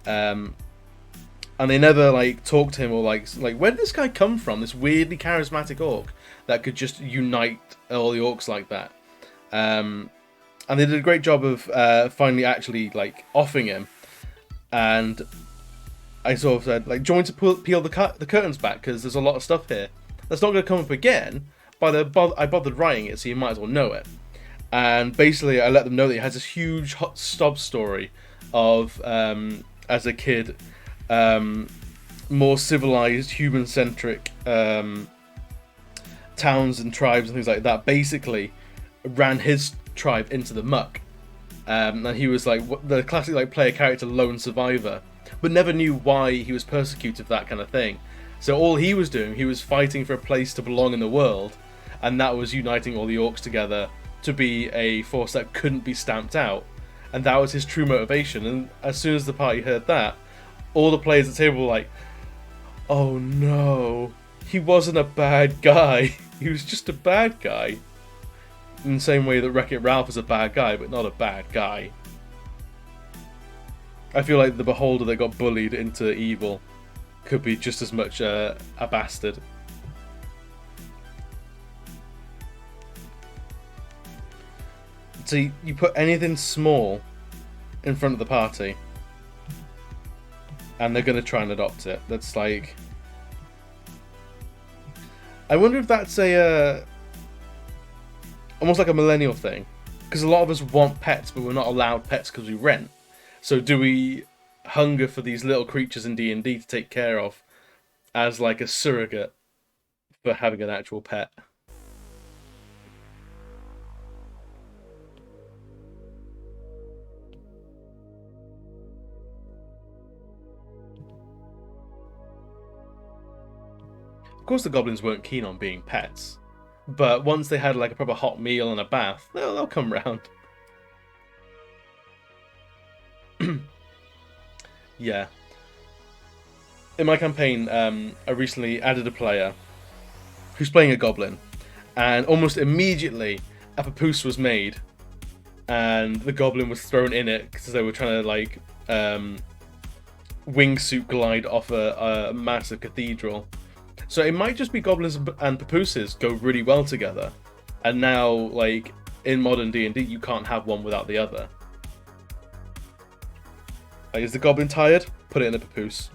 And they never like talked to him or like where did this guy come from? This weirdly charismatic orc that could just unite all the orcs like that. And they did a great job of finally actually like offing him. And I sort of said like, join to peel the curtains back because there's a lot of stuff here that's not going to come up again. But I bothered writing it, so you might as well know it. And basically, I let them know that he has this huge hot stub story of, as a kid, more civilized, human-centric towns and tribes and things like that basically ran his tribe into the muck. And he was like the classic like player character lone survivor, but never knew why he was persecuted for that kind of thing. So all he was doing, he was fighting for a place to belong in the world, and that was uniting all the orcs together to be a force that couldn't be stamped out. And that was his true motivation. And as soon as the party heard that, all the players at the table were like, oh no, he wasn't a bad guy. He was just a bad guy. In the same way that Wreck-It Ralph is a bad guy, but not a bad guy. I feel like the beholder that got bullied into evil could be just as much a bastard. So you put anything small in front of the party, and they're going to try and adopt it. That's like... I wonder if that's a... almost like a millennial thing. Because a lot of us want pets, but we're not allowed pets because we rent. So do we hunger for these little creatures in D&D to take care of as like a surrogate for having an actual pet? Of course the goblins weren't keen on being pets, but once they had like a proper hot meal and a bath, they'll come round. Yeah. In my campaign, I recently added a player who's playing a goblin, and almost immediately a papoose was made, and the goblin was thrown in it because they were trying to like wingsuit glide off a massive cathedral. So it might just be goblins and papooses go really well together, and now like in modern D&D you can't have one without the other. Like, is the goblin tired? Put it in a papoose.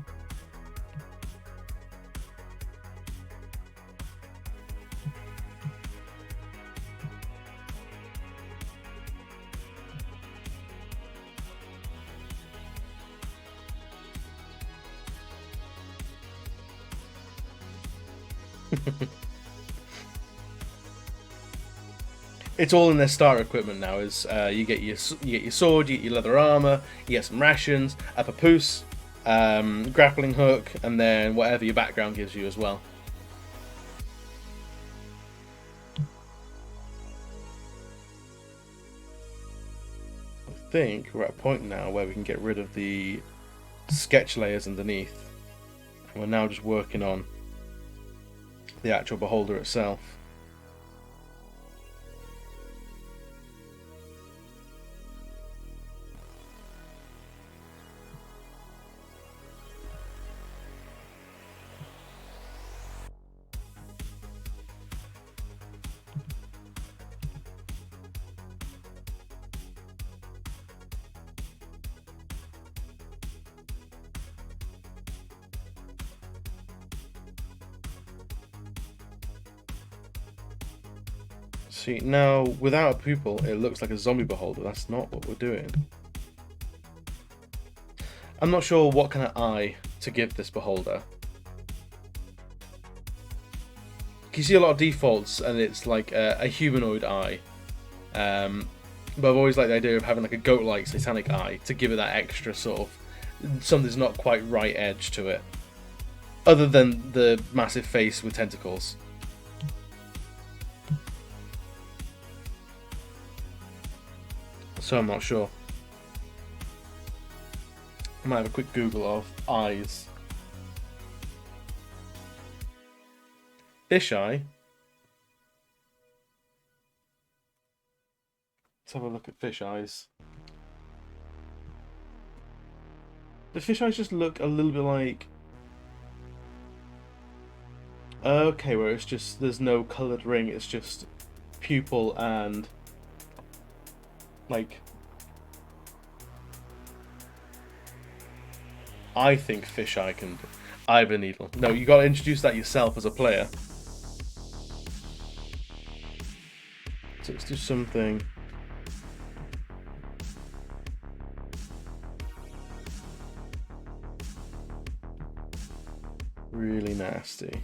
It's all in their starter equipment now. Is you get your sword, you get your leather armor, you get some rations, a papoose, grappling hook, and then whatever your background gives you as well. I think we're at a point now where we can get rid of the sketch layers underneath, and we're now just working on the actual beholder itself. See, now without a pupil it looks like a zombie beholder. That's not what we're doing. I'm not sure what kind of eye to give this beholder. You see a lot of defaults and it's like a humanoid eye, but I've always liked the idea of having like a goat-like satanic eye to give it that extra sort of something's not quite right edge to it, other than the massive face with tentacles. So I'm not sure. I might have a quick Google of eyes. Fisheye. Let's have a look at fish eyes. The fish eyes just look a little bit like... Okay, where it's just, there's no coloured ring, it's just pupil and... like... I think fisheye can... Ivan Needle. No, you gotta introduce that yourself as a player. So let's do something... really nasty.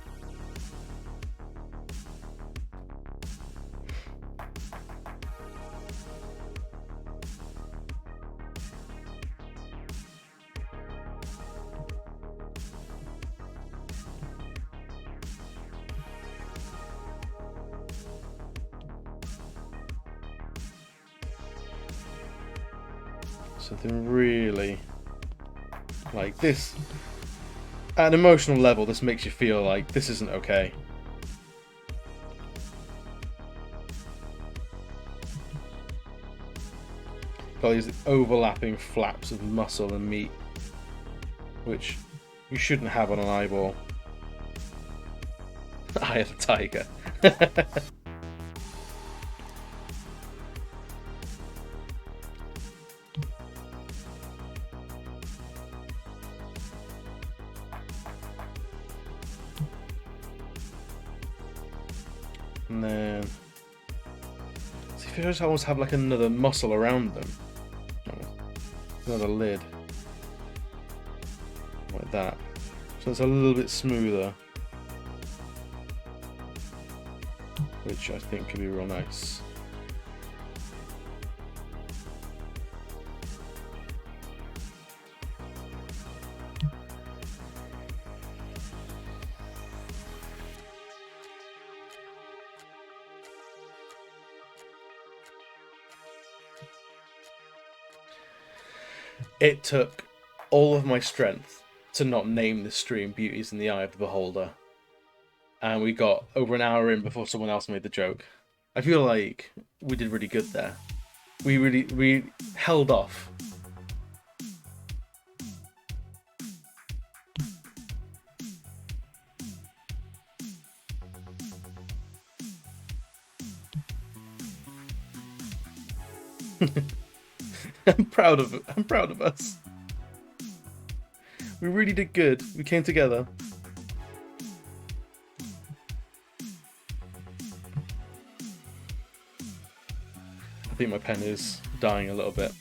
Something really like this. At an emotional level, this makes you feel like this isn't okay. Got these overlapping flaps of muscle and meat, which you shouldn't have on an eyeball. Eye of a tiger. And then, see if you just almost have like another muscle around them, another lid, like that, so it's a little bit smoother, which I think could be real nice. It took all of my strength to not name this stream Beauties in the Eye of the Beholder. And we got over an hour in before someone else made the joke. I feel like we did really good there. We held off. I'm proud of us. We really did good. We came together. I think my pen is dying a little bit.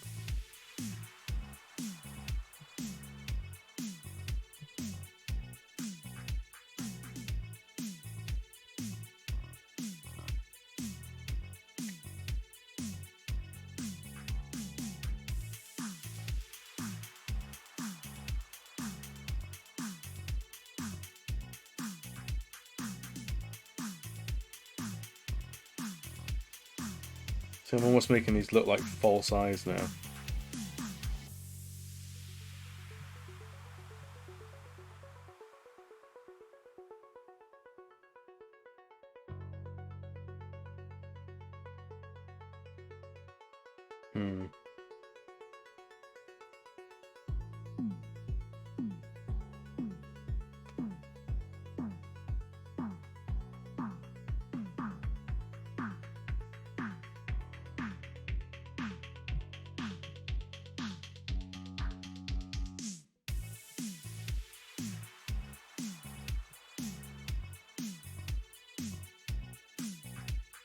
So I'm almost making these look like false eyes now.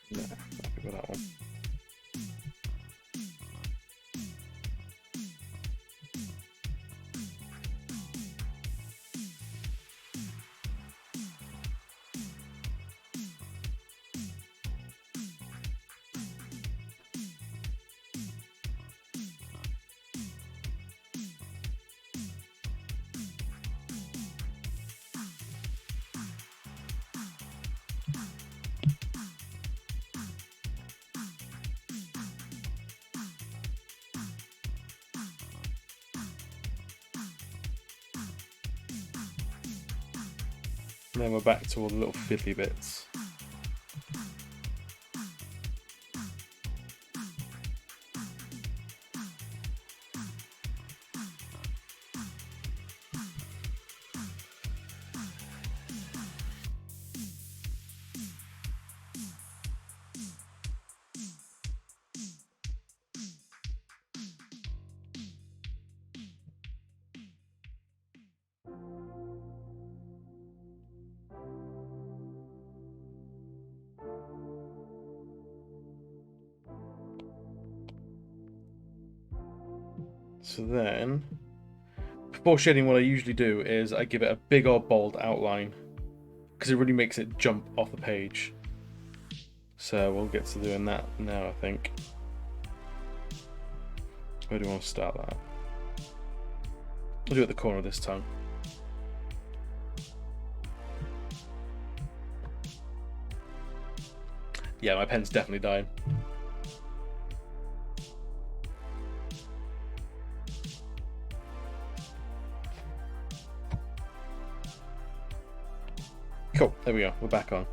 Yeah, happy with that one. And then we're back to all the little fiddly bits. So then, before shading, what I usually do is I give it a big old bold outline because it really makes it jump off the page. So we'll get to doing that now, I think. Where do we want to start that? We'll do it at the corner this time. Yeah, my pen's definitely dying. Cool, there we go, we're back on.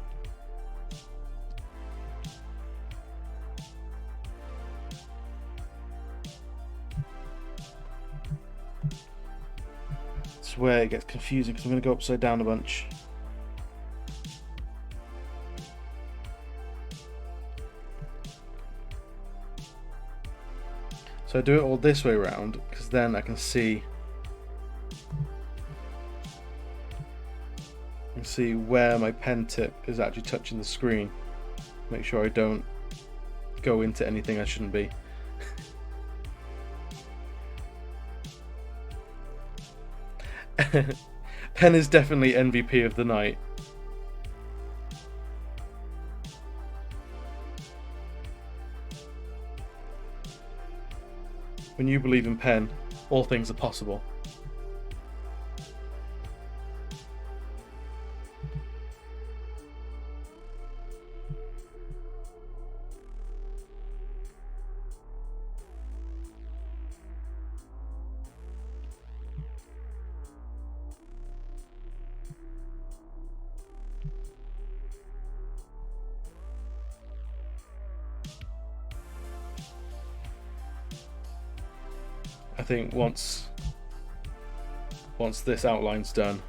This is where it gets confusing because I'm going to go upside down a bunch. So I do it all this way around because then I can see where my pen tip is actually touching the screen. Make sure I don't go into anything I shouldn't be. Pen is definitely MVP of the night. When you believe in pen, all things are possible. I think once this outline's done,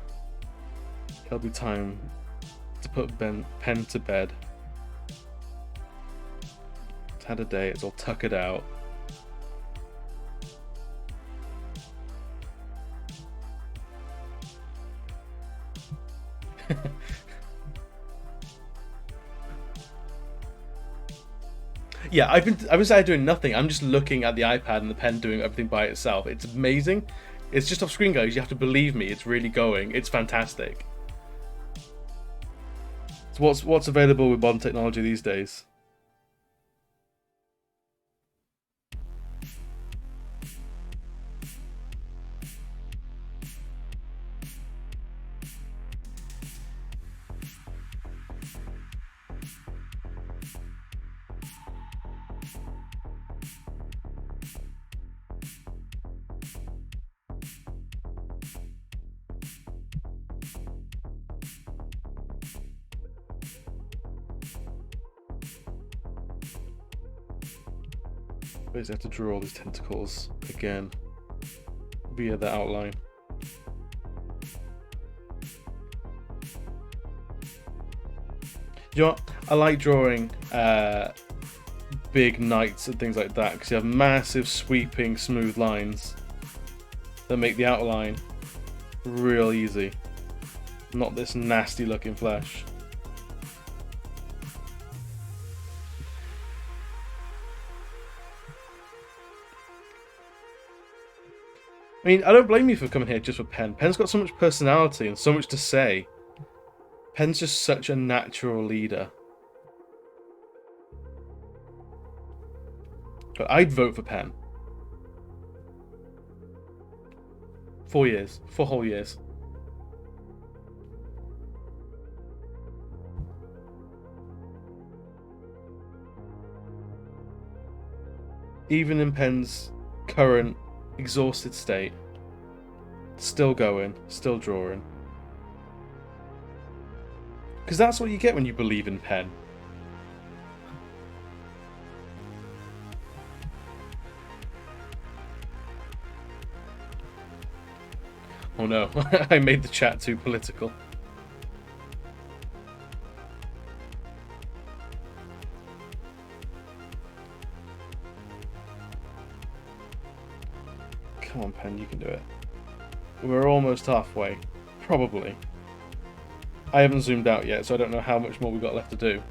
it'll be time to put pen to bed. It's had a day, it's all tuckered out. Yeah, I've been sat doing nothing. I'm just looking at the iPad and the pen doing everything by itself. It's amazing. It's just off screen, guys. You have to believe me. It's really going. It's fantastic. So what's available with modern technology these days? Basically have to draw all these tentacles again via the outline. You know what? I like drawing big knights and things like that because you have massive sweeping smooth lines that make the outline real easy, not this nasty looking flesh. I mean, I don't blame you for coming here just for pen. Pen's got so much personality and so much to say. Pen's just such a natural leader. But I'd vote for Pen. 4 years. 4 whole years. Even in Pen's current exhausted state, still going, still drawing. Because that's what you get when you believe in pen. Oh no, I made the chat too political. Come on, pen, you can do it. We're almost halfway. Probably. I haven't zoomed out yet, so I don't know how much more we've got left to do.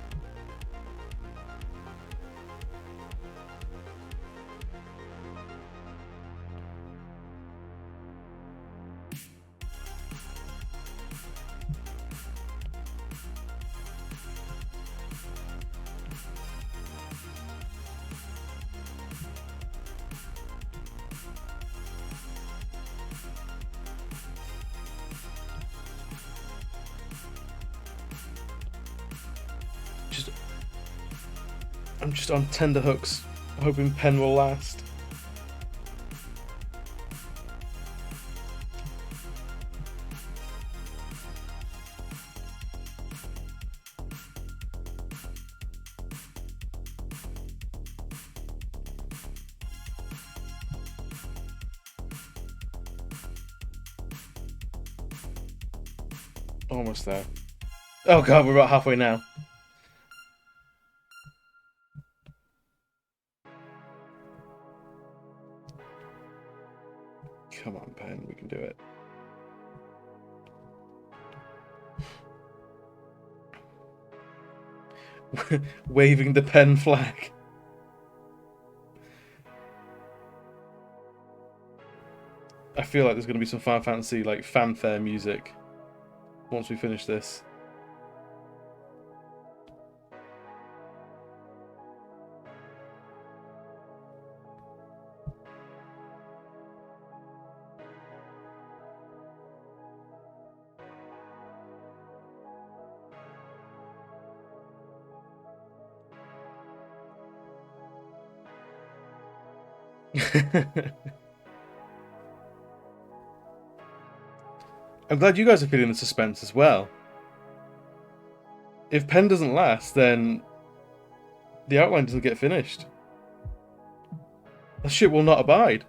I'm just on tender hooks, hoping pen will last. Almost there. Oh god, we're about halfway now. Come on, pen, we can do it. Waving the pen flag. I feel like there's going to be some Final Fantasy like fanfare music once we finish this. I'm glad you guys are feeling the suspense as well. If pen doesn't last, then the outline doesn't get finished. That shit will not abide.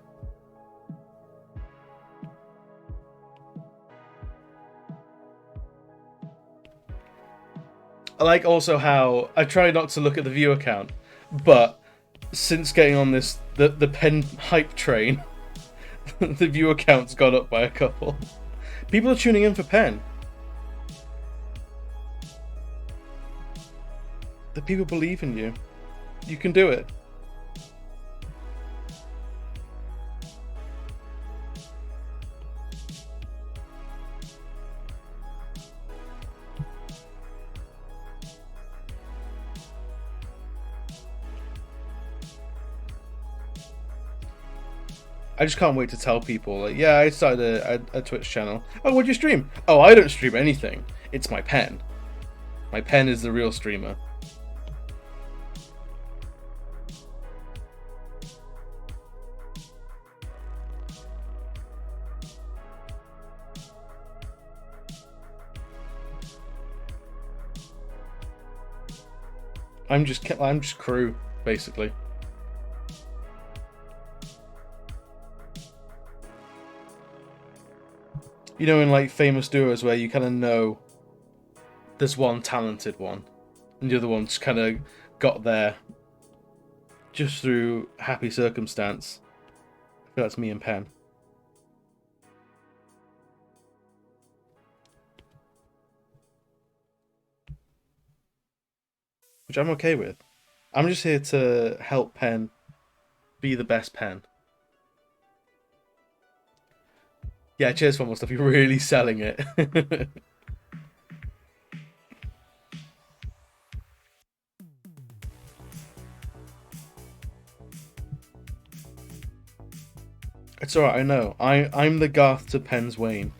I like also how I try not to look at the viewer count, but since getting on this the pen hype train, the viewer count's gone up by a couple. People are tuning in for pen. The people believe in you. You can do it. I just can't wait to tell people, like, yeah, I started a Twitch channel. Oh, what'd you stream? Oh, I don't stream anything. It's my pen. My pen is the real streamer. I'm just crew, basically. You know, in like famous duos where you kind of know there's one talented one, and the other one's kind of got there just through happy circumstance. I feel that's me and pen. Which I'm okay with. I'm just here to help pen be the best pen. Yeah, cheers for more stuff. You're really selling it. It's alright, I know. I'm the Garth to Pen's Wayne.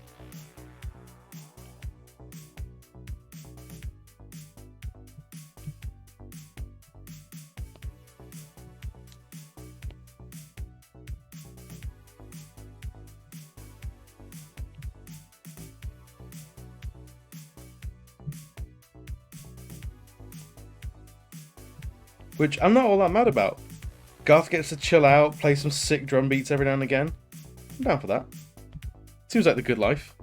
which I'm not all that mad about. Garth gets to chill out, play some sick drum beats every now and again. I'm down for that. Seems like the good life.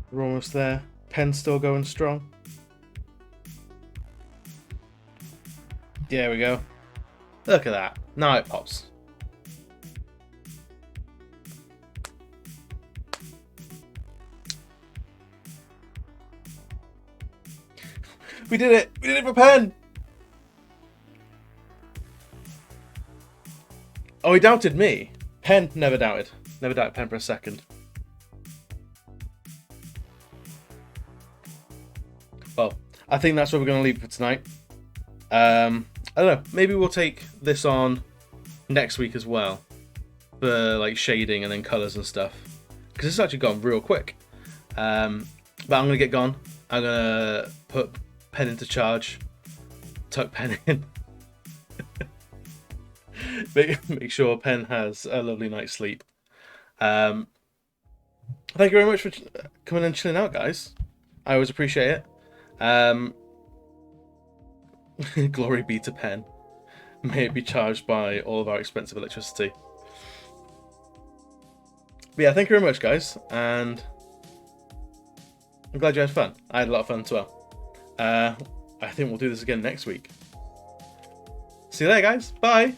We're almost there. Pen's still going strong. There we go. Look at that. Now it pops. We did it! We did it for Pen! Oh, he doubted me. Pen never doubted. Never doubted Pen for a second. Well, I think that's where we're going to leave it for tonight. I don't know. Maybe we'll take this on next week as well. For like shading and then colours and stuff. Because it's actually gone real quick. But I'm going to get gone. I'm going to put Pen into charge. Tuck Pen in. make sure Pen has a lovely night's sleep. Thank you very much for coming and chilling out, guys. I always appreciate it. Glory be to Pen. May it be charged by all of our expensive electricity. But yeah, thank you very much, guys, and I'm glad you had fun. I had a lot of fun as well. I think we'll do this again next week. See you later, guys. Bye.